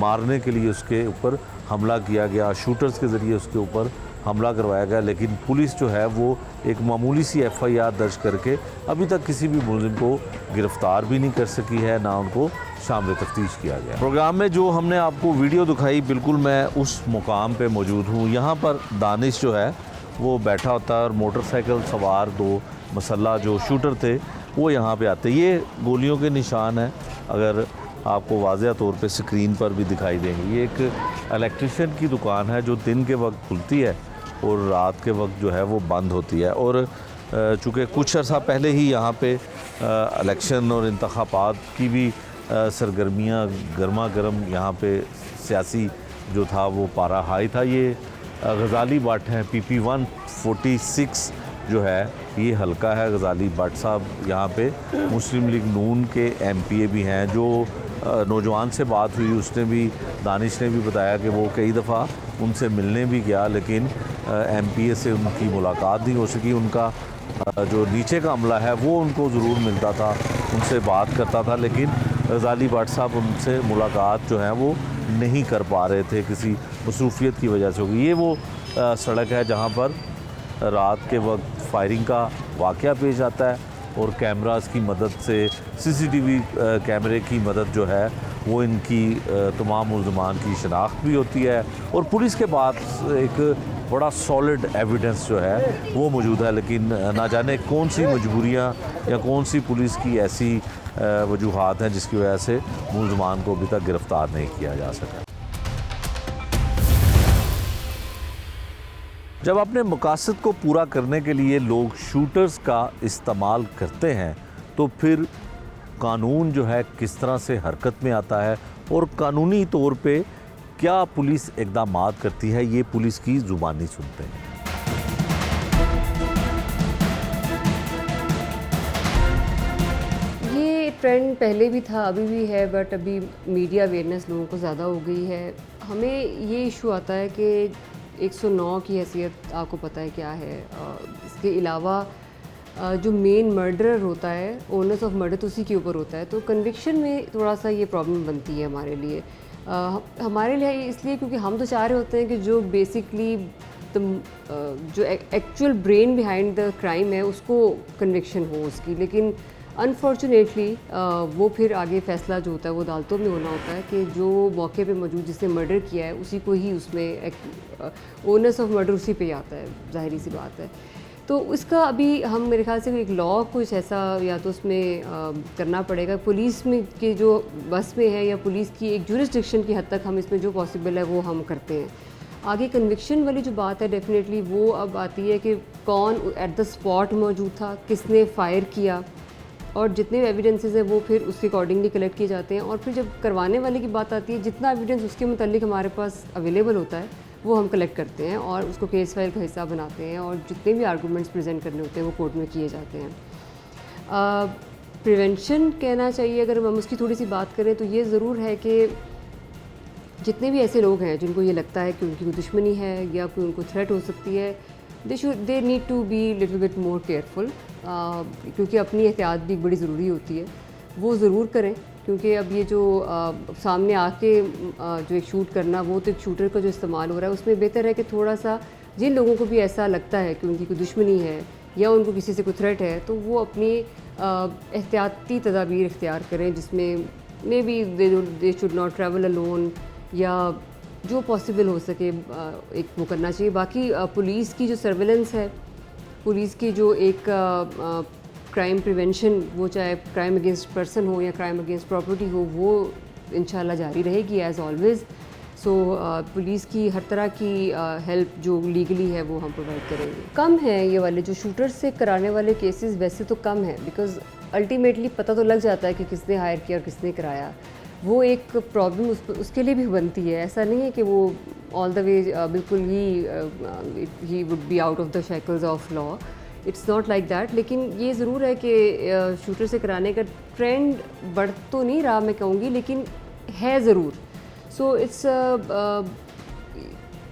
मारने के लिए उसके ऊपर हमला किया गया, शूटर्स के ज़रिए उसके ऊपर हमला करवाया गया, लेकिन पुलिस जो है वो एक मामूली सी FIR दर्ज करके अभी तक किसी भी मुलजिम को गिरफ़्तार भी नहीं कर सकी है, ना उनको शामिल तफ्तीश किया गया। प्रोग्राम में जो हमने आपको वीडियो दिखाई, बिल्कुल मैं उस मुकाम पे मौजूद हूँ। यहाँ पर दानिश जो है वो बैठा होता है और मोटरसाइकिल सवार 2 मसल्ला जो शूटर थे वो यहाँ पे आते। ये गोलियों के निशान हैं, अगर आपको वाज़ेह तौर पे स्क्रीन पर भी दिखाई देंगे। ये एक इलेक्ट्रिशियन की दुकान है जो दिन के वक्त खुलती है और रात के वक्त जो है वो बंद होती है। और चूँकि कुछ अर्सा पहले ही यहाँ पे इलेक्शन और इंतखाबात की भी सरगर्मियाँ गर्मा गर्म यहाँ पे सियासी जो था वो पारा हाई था। ये गज़ाली भट्ट हैं, PP 146 जो है ये हल्का है। गज़ाली भट्ट साहब यहाँ पे मुस्लिम लीग नून के MPA भी हैं। जो नौजवान से बात हुई उसने भी, दानिश ने भी बताया कि वो कई दफ़ा उनसे मिलने भी गया, लेकिन MPA से उनकी मुलाकात नहीं हो सकी। उनका जो नीचे का अमला है वो उनको ज़रूर मिलता था, उनसे बात करता था, लेकिन गज़ाली भट्ट साहब उनसे मुलाकात जो है वो नहीं कर पा रहे थे, किसी मसरूफियत की वजह से होगी। ये वो सड़क है जहाँ पर रात के वक्त फायरिंग का वाक़या पेश आता है और कैमरास की मदद से, CCTV कैमरे की मदद जो है वो इनकी तमाम मुल्ज़मान की शनाख्त भी होती है और पुलिस के पास एक बड़ा सॉलिड एविडेंस जो है वो मौजूद है। लेकिन ना जाने कौन सी मजबूरियाँ या कौन सी पुलिस की ऐसी वजूहात हैं जिसकी वजह से मुल्ज़मान को अभी तक गिरफ़्तार नहीं किया जा सका। जब अपने मकासद को पूरा करने के लिए लोग शूटर्स का इस्तेमाल करते हैं तो फिर कानून जो है किस तरह से हरकत में आता है और कानूनी तौर पे क्या पुलिस इक़दामात करती है, ये पुलिस की ज़ुबानी सुनते हैं। ये ट्रेंड पहले भी था, अभी भी है, बट अभी मीडिया अवेयरनेस लोगों को ज़्यादा हो गई है। हमें ये इशू आता है कि 109 की हैसियत आपको पता है क्या है। इसके अलावा जो मेन मर्डरर होता है, ओनर्स ऑफ मर्डर, तो उसी के ऊपर होता है, तो कन्विक्शन में थोड़ा सा ये प्रॉब्लम बनती है हमारे लिए। हमारे लिए इसलिए क्योंकि हम तो चाह रहे होते हैं कि जो बेसिकली जो actual brain behind the crime है उसको कन्विक्शन हो उसकी, लेकिन अनफॉर्चुनेटली वो फिर आगे फ़ैसला जो होता है वो अदालतों में होना होता है कि जो मौके पे मौजूद जिसने मर्डर किया है उसी को ही उसमें ओनर्स ऑफ मर्डर उसी पे ही आता है, ज़ाहिरी सी बात है। तो इसका अभी हम मेरे ख्याल से एक लॉ कुछ ऐसा या तो उसमें करना पड़ेगा। पुलिस में के जो बस में है या पुलिस की एक जुरिस्डिक्शन की हद तक हम इसमें जो पॉसिबल है वो हम करते हैं। आगे कन्विक्शन वाली जो बात है डेफिनेटली वो अब आती है कि कौन एट द स्पॉट मौजूद था, किसने फ़ायर किया, और जितने एविडेंसेस हैं वो फिर उसके अकॉर्डिंगली कलेक्ट किए जाते हैं। और फिर जब करवाने वाले की बात आती है, जितना एविडेंस उसके मुतालिक हमारे पास अवेलेबल होता है वो हम कलेक्ट करते हैं और उसको केस फाइल का हिस्सा बनाते हैं और जितने भी आर्गूमेंट्स प्रेजेंट करने होते हैं वो कोर्ट में किए जाते हैं। प्रिवेंशन कहना चाहिए, अगर हम उसकी थोड़ी सी बात करें तो ये ज़रूर है कि जितने भी ऐसे लोग हैं जिनको ये लगता है कि उनकी कोई दुश्मनी है या कोई उनको थ्रेट हो सकती है, they need to be little bit more careful, क्योंकि अपनी एहतियात भी बड़ी ज़रूरी होती है, वो ज़रूर करें। क्योंकि अब ये जो सामने आके जो एक शूट करना, वो तो एक शूटर का जो इस्तेमाल हो रहा है, उसमें बेहतर है कि थोड़ा सा जिन लोगों को भी ऐसा लगता है कि उनकी कोई दुश्मनी है या उनको किसी से कोई थ्रेट है, तो वो अपनी एहतियाती तदाबीर इख्तियार करें, जिसमें may be they should not travel alone या जो पॉसिबल हो सके एक वो करना चाहिए। बाकी पुलिस की जो सर्वेलेंस है, पुलिस की जो एक क्राइम प्रिवेंशन, वो चाहे क्राइम अगेंस्ट पर्सन हो या क्राइम अगेंस्ट प्रॉपर्टी हो, वो इंशाल्लाह जारी रहेगी एज़ ऑलवेज़। सो पुलिस की हर तरह की हेल्प जो लीगली है वो हम प्रोवाइड करेंगे। कम है ये वाले जो शूटर्स से कराने वाले केसेस, वैसे तो कम है, बिकॉज़ अल्टीमेटली पता तो लग जाता है कि किसने हायर किया और किसने कराया। वो एक प्रॉब्लम उसके लिए भी बनती है। ऐसा नहीं है कि वो ऑल द वे बिल्कुल he would be out of the shackles of law, it's not like that. लेकिन ये ज़रूर है कि शूटर से कराने का ट्रेंड बढ़ तो नहीं रहा मैं कहूँगी, लेकिन है ज़रूर। सो इट्स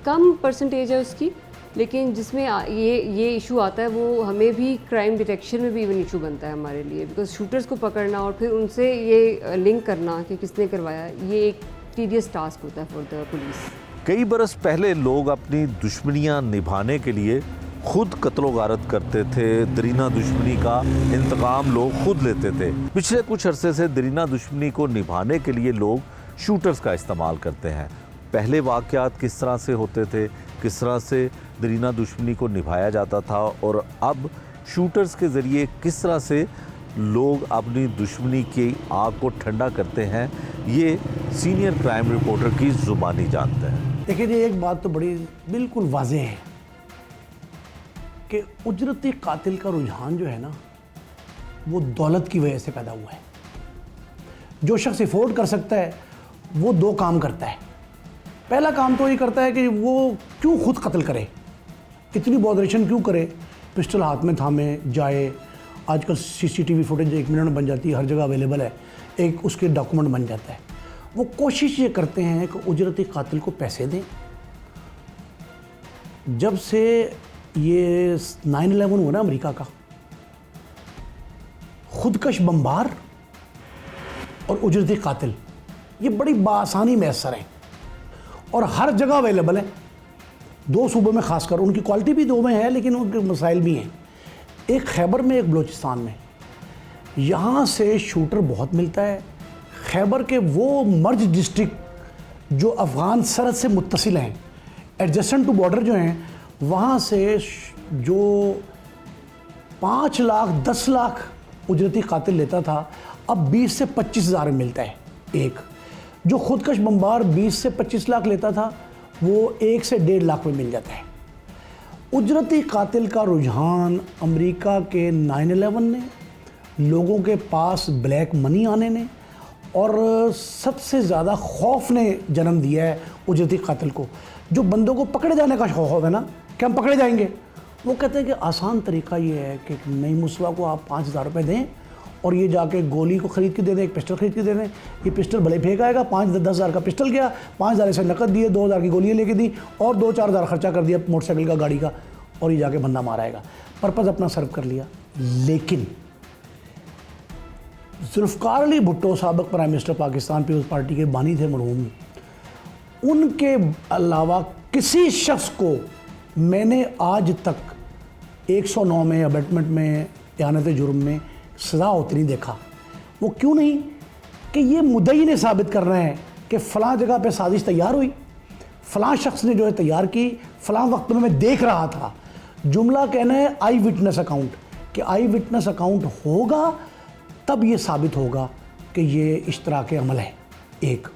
कम परसेंटेज है उसकी, लेकिन जिसमें ये इशू आता है वो हमें भी क्राइम डिटेक्शन में भी इवन इशू बनता है हमारे लिए, बिकॉज शूटर्स को पकड़ना और फिर उनसे ये लिंक करना कि किसने करवाया, ये एक टीडियस टास्क होता है फॉर द पुलिस। कई बरस पहले लोग अपनी दुश्मनियां निभाने के लिए खुद कत्लो गारत करते थे। दरीना दुश्मनी का इंतकाम लोग खुद लेते थे। पिछले कुछ अरसे से दरीना दुश्मनी को निभाने के लिए लोग शूटर्स का इस्तेमाल करते हैं। पहले वाक़यात किस तरह से होते थे, किस तरह से दरीना दुश्मनी को निभाया जाता था, और अब शूटर्स के ज़रिए किस तरह से लोग अपनी दुश्मनी की आग को ठंडा करते हैं, ये सीनियर क्राइम रिपोर्टर की ज़ुबानी जानते हैं। देखिए जी, एक बात तो बड़ी बिल्कुल वाज़ेह है कि उजरती कातिल का रुझान जो है ना, वो दौलत की वजह से पैदा हुआ है। जो शख्स अफोर्ड कर सकता है वो 2 काम करता है। पहला काम तो ये करता है कि वो क्यों खुद कत्ल करे, इतनी बॉदरेशन क्यों करे, पिस्टल हाथ में थामे जाए। आजकल CCTV फुटेज 1 मिनट में बन जाती है, हर जगह अवेलेबल है, एक उसके डॉक्यूमेंट बन जाता है। वो कोशिश ये करते हैं कि उजरती कातिल को पैसे दें। जब से ये 9/11 हुआ ना अमेरिका का, खुदकश बमबार और उजरती कातिल ये बड़ी बासानी मैसर हैं और हर जगह अवेलेबल है। 2 सूबों में खासकर, उनकी क्वालिटी भी 2 में है लेकिन उनके मसाइल भी हैं, एक खैबर में एक बलूचिस्तान में। यहाँ से शूटर बहुत मिलता है। खैबर के वो मर्ज डिस्ट्रिक्ट जो अफ़गान सरहद से मुत्तसिल हैं, एडजस्टेंट टू बॉर्डर जो हैं, वहाँ से जो 5 लाख 10 लाख उजरती कातिल लेता था अब 20 से 25 हज़ार में मिलता है एक। जो खुदकश बमबार 20 से 25 लाख लेता था वो 1 से 1.5 लाख में मिल जाता है। उजरती कातिल का रुझान अमेरिका के 9/11 ने, लोगों के पास ब्लैक मनी आने ने और सबसे ज़्यादा खौफ ने जन्म दिया है उजरती कातिल को। जो बंदों को पकड़े जाने का खौफ है ना कि हम पकड़े जाएंगे, वो कहते हैं कि आसान तरीका ये है कि नई मुसवा को आप 5,000 रुपये दें और ये जाके गोली को ख़रीद के दे दें, एक पिस्टल ख़रीद के दे दें। ये पिस्टल भले फेंक आएगा, 5-10 हज़ार का पिस्टल गया, 5,000 से नकद दिए, 2,000 की गोलियाँ लेके दी और 2-4 हज़ार खर्चा कर दिया मोटरसाइकिल का, गाड़ी का, और ये जाके बंदा माराएगा। पर्पज़ अपना सर्व कर लिया। लेकिन जुल्फ़िकार अली भुट्टो साबिक़ प्राइम मिनिस्टर पाकिस्तान पीपल्स पार्टी के बानी थे मरहूम, उनके अलावा किसी शख्स को मैंने आज तक 109 में अबेटमेंट में इहानत जुर्म में सज़ा होती नहीं देखा। वो क्यों नहीं कि ये मुद्दई ने साबित करना है कि फ़लाँ जगह पे साजिश तैयार हुई, फ़लाँ शख्स ने जो है तैयार की, फ़लाँ वक्त में मैं देख रहा था। जुमला कहना है आई विटनेस अकाउंट, कि आई विटनेस अकाउंट होगा तब ये साबित होगा कि ये इश्तराक अमल है। एक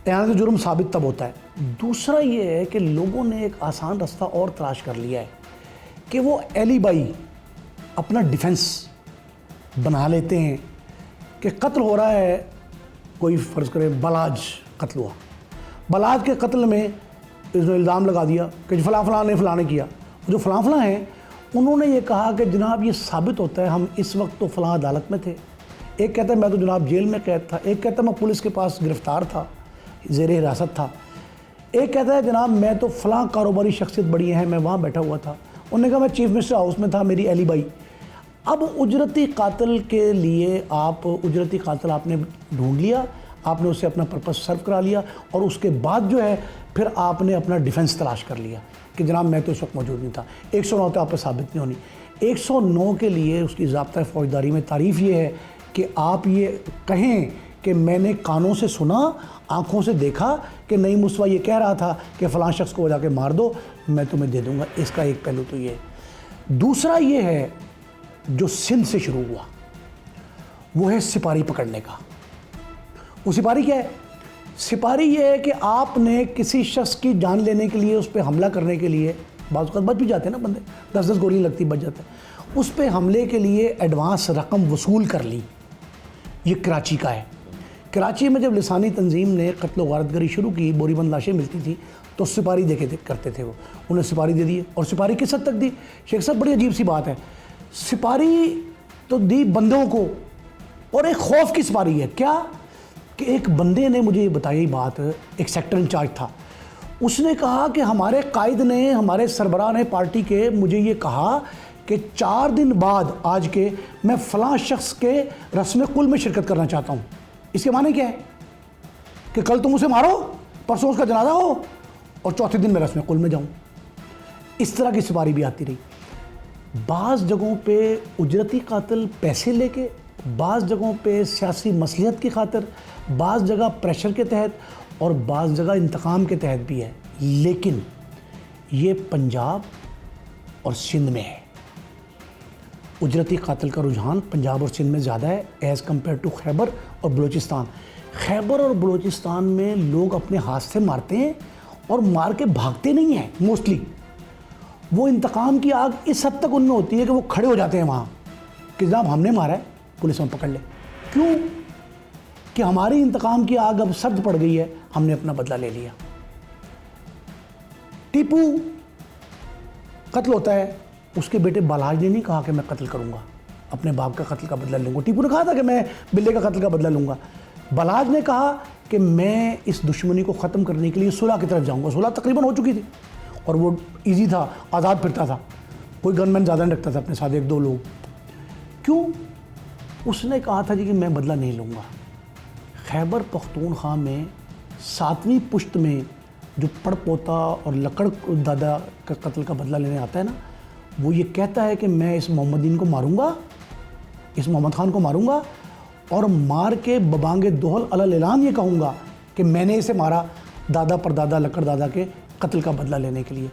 इहानत जुर्म साबित तब होता है। दूसरा ये है कि लोगों ने एक आसान रास्ता और तलाश कर लिया है कि वो एलिबाई, अपना डिफेंस बना लेते हैं कि कत्ल हो रहा है, कोई फ़र्ज़ करे बलाज कत्ल हुआ, बलाज के कत्ल में इसने इल्ज़ाम लगा दिया कि फ़लाँ फ़लाँ ने फ़लाँ ने किया। जो फ़लाँ फ़लाँ हैं उन्होंने ये कहा कि जनाब ये साबित होता है हम इस वक्त तो फ़लाँ अदालत में थे, एक कहता है मैं तो जनाब जेल में कैद था, एक कहता है मैं पुलिस के पास गिरफ़्तार था, ज़ेर हिरासत था, एक कहता है जनाब मैं तो फ़लाँ कारोबारी शख्सियत बड़ी है, मैं वहाँ बैठा हुआ था। उन्होंने कहा मैं चीफ मिनिस्टर हाउस में था, मेरी एलिबाई। अब उजरती कातिल के लिए आप उजरती कातिल आपने ढूंढ लिया, आपने उसे अपना पर्पस सर्व करा लिया और उसके बाद जो है फिर आपने अपना डिफेंस तलाश कर लिया कि जनाब मैं तो इस वक्त मौजूद नहीं था। 109 तो आप पर साबित नहीं होनी। 109 के लिए उसकी ज़ाब्ता फ़ौजदारी में तारीफ़ ये है कि आप ये कहें कि मैंने कानों से सुना, आँखों से देखा कि नई मुसवा ये कह रहा था कि फ़लाँ शख्स को जाके मार दो, मैं तुम्हें दे दूँगा। इसका एक पहलू तो ये है। दूसरा ये है जो सिंध से शुरू हुआ, वो है सिपारी पकड़ने का। वो सिपारी क्या है? सिपारी ये है कि आपने किसी शख्स की जान लेने के लिए, उस पर हमला करने के लिए, बाज़ वक़्त बच भी जाते हैं ना बंदे, 10-10 गोली लगती बच जाता है, उस पर हमले के लिए एडवांस रकम वसूल कर ली। ये कराची का है। कराची में जब लिसानी तंजीम ने कत्ल वारतगरी शुरू की, बोरीबंद लाशें मिलती थी तो सिपारी करते थे वो, उन्हें सिपारी दे दिए। और सिपारी किस हद तक दी? शेख साहब बड़ी अजीब सी बात है, सिपारी तो दी बंदों को, और एक खौफ की सिपारी है। क्या कि एक बंदे ने मुझे ये बताई बात, एक सेक्टर इंचार्ज था, उसने कहा कि हमारे कायद ने, हमारे सरबराह ने पार्टी के मुझे ये कहा कि 4 दिन बाद आज के मैं फ़लाँ शख्स के रस्म कुल में शिरकत करना चाहता हूँ। इसके माने क्या है कि कल तुम उसे मारो, परसों उसका जनाजा हो और चौथे दिन मैं रस्म कुल में जाऊँ। इस तरह की सिपारी भी आती रही। बाज़ जगहों पे उजरती कातिल पैसे लेके, बाज़ जगहों पे सियासी मसलियत की खातिर, बाज़ जगह प्रेशर के तहत और बाज़ जगह इंतकाम के तहत भी है। लेकिन ये पंजाब और सिंध में है। उजरती कातिल का रुझान पंजाब और सिंध में ज़्यादा है एज़ कम्पेयर टू खैबर और बलूचिस्तान। खैबर और बलूचिस्तान में लोग अपने हाथ से मारते हैं और मार के भागते नहीं हैं मोस्टली। वो इंतकाम की आग इस हद तक उनमें होती है कि वो खड़े हो जाते हैं वहाँ कि जनाब हमने मारा है, पुलिस में पकड़ ले। क्यों? कि हमारी इंतकाम की आग अब सर्द पड़ गई है, हमने अपना बदला ले लिया। टीपू कत्ल होता है, उसके बेटे बालाज ने नहीं कहा कि मैं कत्ल करूंगा, अपने बाप का कत्ल का बदला लूंगा। टीपू ने कहा था कि मैं बिल्ले का कत्ल का बदला लूंगा। बालाज ने कहा कि मैं इस दुश्मनी को ख़त्म करने के लिए सुलह की तरफ जाऊंगा। सुलह तकरीबन हो चुकी थी और वो इजी था, आज़ाद फिरता था, कोई गनमैन ज़्यादा नहीं रखता था अपने साथ, 1-2 लोग। क्यों? उसने कहा था जी कि मैं बदला नहीं लूँगा। खैबर पख्तूनख्वा में 7वीं पुश्त में जो पड़पोता और लकड़ दादा का कत्ल का बदला लेने आता है ना, वो ये कहता है कि मैं इस मोहम्मदीन को मारूंगा, इस मोहम्मद खान को मारूंगा और मार के बबांगे दोहल अलल ऐलान ये कहूँगा कि मैंने इसे मारा दादा परदादा लकड़ दादा के कत्ल का बदला लेने के लिए।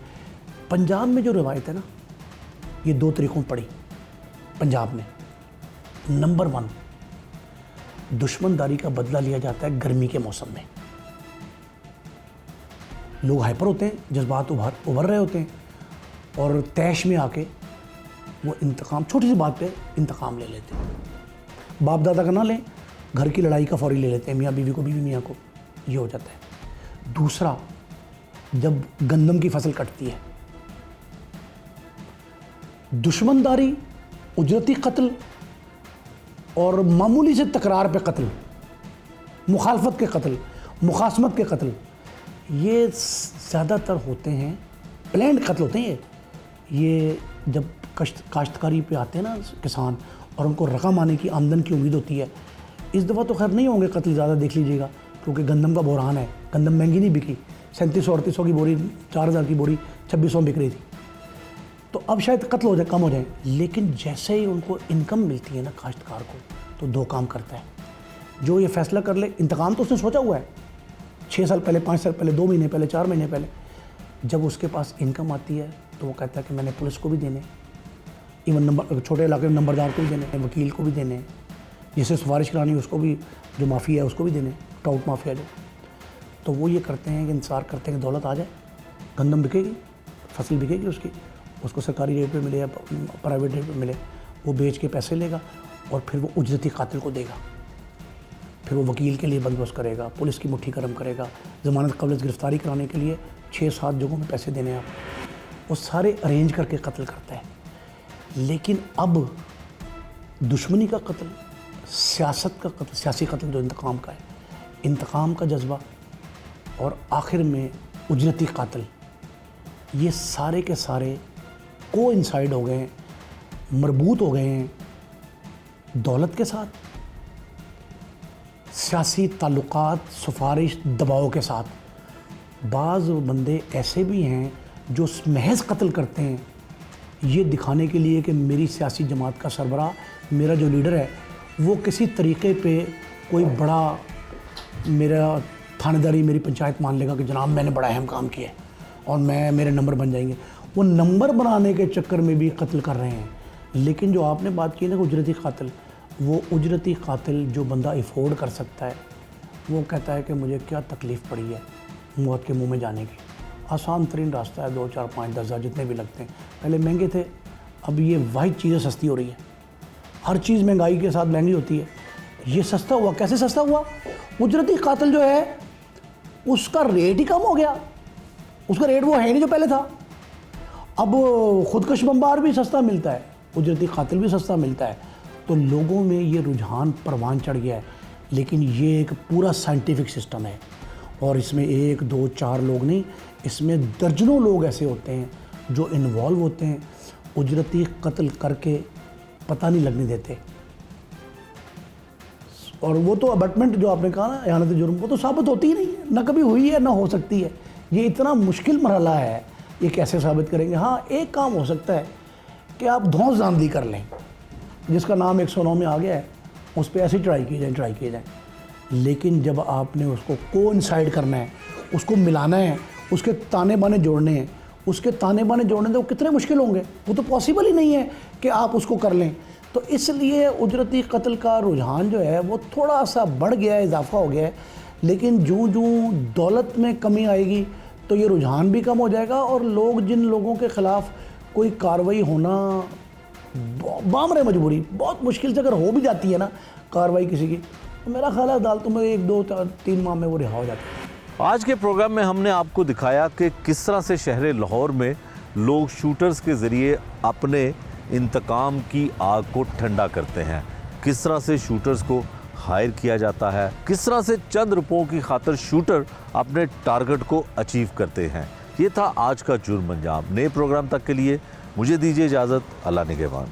पंजाब में जो रिवायत है ना, ये 2 तरीक़ों पड़ी पंजाब में। नंबर 1, दुश्मनदारी का बदला लिया जाता है गर्मी के मौसम में। लोग हाइपर होते हैं, जज्बात उभर रहे होते हैं और तैश में आके वो इंतकाम, छोटी सी बात पे इंतकाम ले लेते हैं। बाप दादा का ना लें, घर की लड़ाई का फौरी ले लेते हैं, मियाँ बीवी को, बीवी मियाँ को, ये हो जाता है। दूसरा, जब गंदम की फसल कटती है, दुश्मनदारी, उजरती कत्ल और मामूली से तकरार पे कत्ल, मुखालफत के कत्ल, मुखासमत के कत्ल, ये ज़्यादातर होते हैं प्लान्ड कत्ल होते हैं। ये जब काश्तकारी पे आते हैं ना किसान और उनको रकम आने की, आमदन की उम्मीद होती है। इस दफ़ा तो खैर नहीं होंगे कत्ल ज़्यादा, देख लीजिएगा, क्योंकि गंदम का बहरान है, गंदम महंगी नहीं बिकी, 3700-3800 की बोरी, 4000 की बोरी 2600 बिक रही थी। तो अब शायद कत्ल हो जाए, कम हो जाए। लेकिन जैसे ही उनको इनकम मिलती है ना काश्तकार को, तो 2 काम करता है। जो ये फैसला कर ले, इंतकाम तो उसने सोचा हुआ है 6 साल पहले, 5 साल पहले, 2 महीने पहले, 4 महीने पहले। जब उसके पास इनकम आती है तो वो कहता है कि मैंने पुलिस को भी देने, इवन नंबर छोटे इलाके में नंबरदार को भी देने, वकील को भी देने, जिसे सिफारिश करानी है उसको भी, जो माफिया है उसको भी देने, टाउट माफिया जो। तो वो ये करते हैं कि इंतज़ार करते हैं कि दौलत आ जाए, गंदम बिकेगी, फसल बिकेगी उसकी, उसको सरकारी रेट पे मिले या प्राइवेट रेट पे मिले, वो बेच के पैसे लेगा और फिर वो उजरती कातिल को देगा। फिर वो वकील के लिए बंदोबस्त करेगा, पुलिस की मुट्ठी गर्म करेगा, ज़मानत कबल गिरफ्तारी कराने के लिए 6-7 जगहों में पैसे देने आप, वो सारे अरेंज करके कत्ल करता है। लेकिन अब दुश्मनी का कत्ल, सियासत का कत्ल, सियासी कत्ल जो इंतकाम का है, इंतकाम का जज्बा और आखिर में उजरती कातिल, ये सारे के सारे कोइंसाइड हो गए हैं, मरबूत हो गए हैं दौलत के साथ, सियासी ताल्लुकात, सिफारिश, दबाव के साथ। बाज़ बंदे ऐसे भी हैं जो महज कत्ल करते हैं ये दिखाने के लिए कि मेरी सियासी जमात का सरबराह, मेरा जो लीडर है, वो किसी तरीके पे कोई बड़ा, मेरा थानेदारी, मेरी पंचायत मान लेगा कि जनाब मैंने बड़ा अहम काम किया है और मेरे नंबर बन जाएंगे। वो नंबर बनाने के चक्कर में भी कत्ल कर रहे हैं। लेकिन जो आपने बात की ना उजरती कातिल, वो उजरती कातिल जो बंदा अफोर्ड कर सकता है, वो कहता है कि मुझे क्या तकलीफ़ पड़ी है मौत के मुंह में जाने की। आसान तरीन रास्ता है, 2, 4, 5, 10 हज़ार जितने भी लगते हैं, पहले महंगे थे, अब ये वाहिद चीज़ें सस्ती हो रही है। हर चीज़ महंगाई के साथ महंगी होती है, ये सस्ता हुआ। कैसे सस्ता हुआ? उजरती कातिल जो है उसका रेट ही कम हो गया, उसका रेट वो है नहीं जो पहले था। अब खुदकश बम्बार भी सस्ता मिलता है, उजरती कातिल भी सस्ता मिलता है। तो लोगों में ये रुझान परवान चढ़ गया है। लेकिन ये एक पूरा साइंटिफिक सिस्टम है और इसमें 1, 2, 4 लोग नहीं, इसमें दर्जनों लोग ऐसे होते हैं जो इन्वॉल्व होते हैं, उजरती कत्ल करके पता नहीं लगने देते। और वो तो अबटमेंट जो आपने कहा ना, एहानत जुर्म, वो तो साबित होती ही नहीं है, ना कभी हुई है ना हो सकती है। ये इतना मुश्किल मरहला है, ये कैसे साबित करेंगे? हाँ, एक काम हो सकता है कि आप धौंस धांधली कर लें, जिसका नाम 109 में आ गया है, उस पर ऐसे ट्राई किए जाए। लेकिन जब आपने उसको कोइंसाइड करना है, उसको मिलाना है, उसके ताने बाने जोड़ने हैं, उसके ताने बाने जोड़ने तो कितने मुश्किल होंगे, वो तो पॉसिबल ही नहीं है कि आप उसको कर लें। तो इसलिए उजरती कत्ल का रुझान जो है वो थोड़ा सा बढ़ गया है, इजाफा हो गया है। लेकिन जूँ दौलत में कमी आएगी तो ये रुझान भी कम हो जाएगा और लोग, जिन लोगों के ख़िलाफ़ कोई कार्रवाई होना बामरे मजबूरी, बहुत मुश्किल से अगर हो भी जाती है ना कार्रवाई किसी की, तो मेरा ख्याल है अदालतों में 1, 2, 3 माह में वो रिहा हो जाता है। आज के प्रोग्राम में हमने आपको दिखाया कि किस तरह से शहर लाहौर में लोग शूटर्स के ज़रिए अपने इंतकाम की आग को ठंडा करते हैं, किस तरह से शूटर्स को हायर किया जाता है, किस तरह से चंद रुपयों की खातिर शूटर अपने टारगेट को अचीव करते हैं। ये था आज का जुर्म अंजाम। नए प्रोग्राम तक के लिए मुझे दीजिए इजाज़त। अल्लाह निगहबान।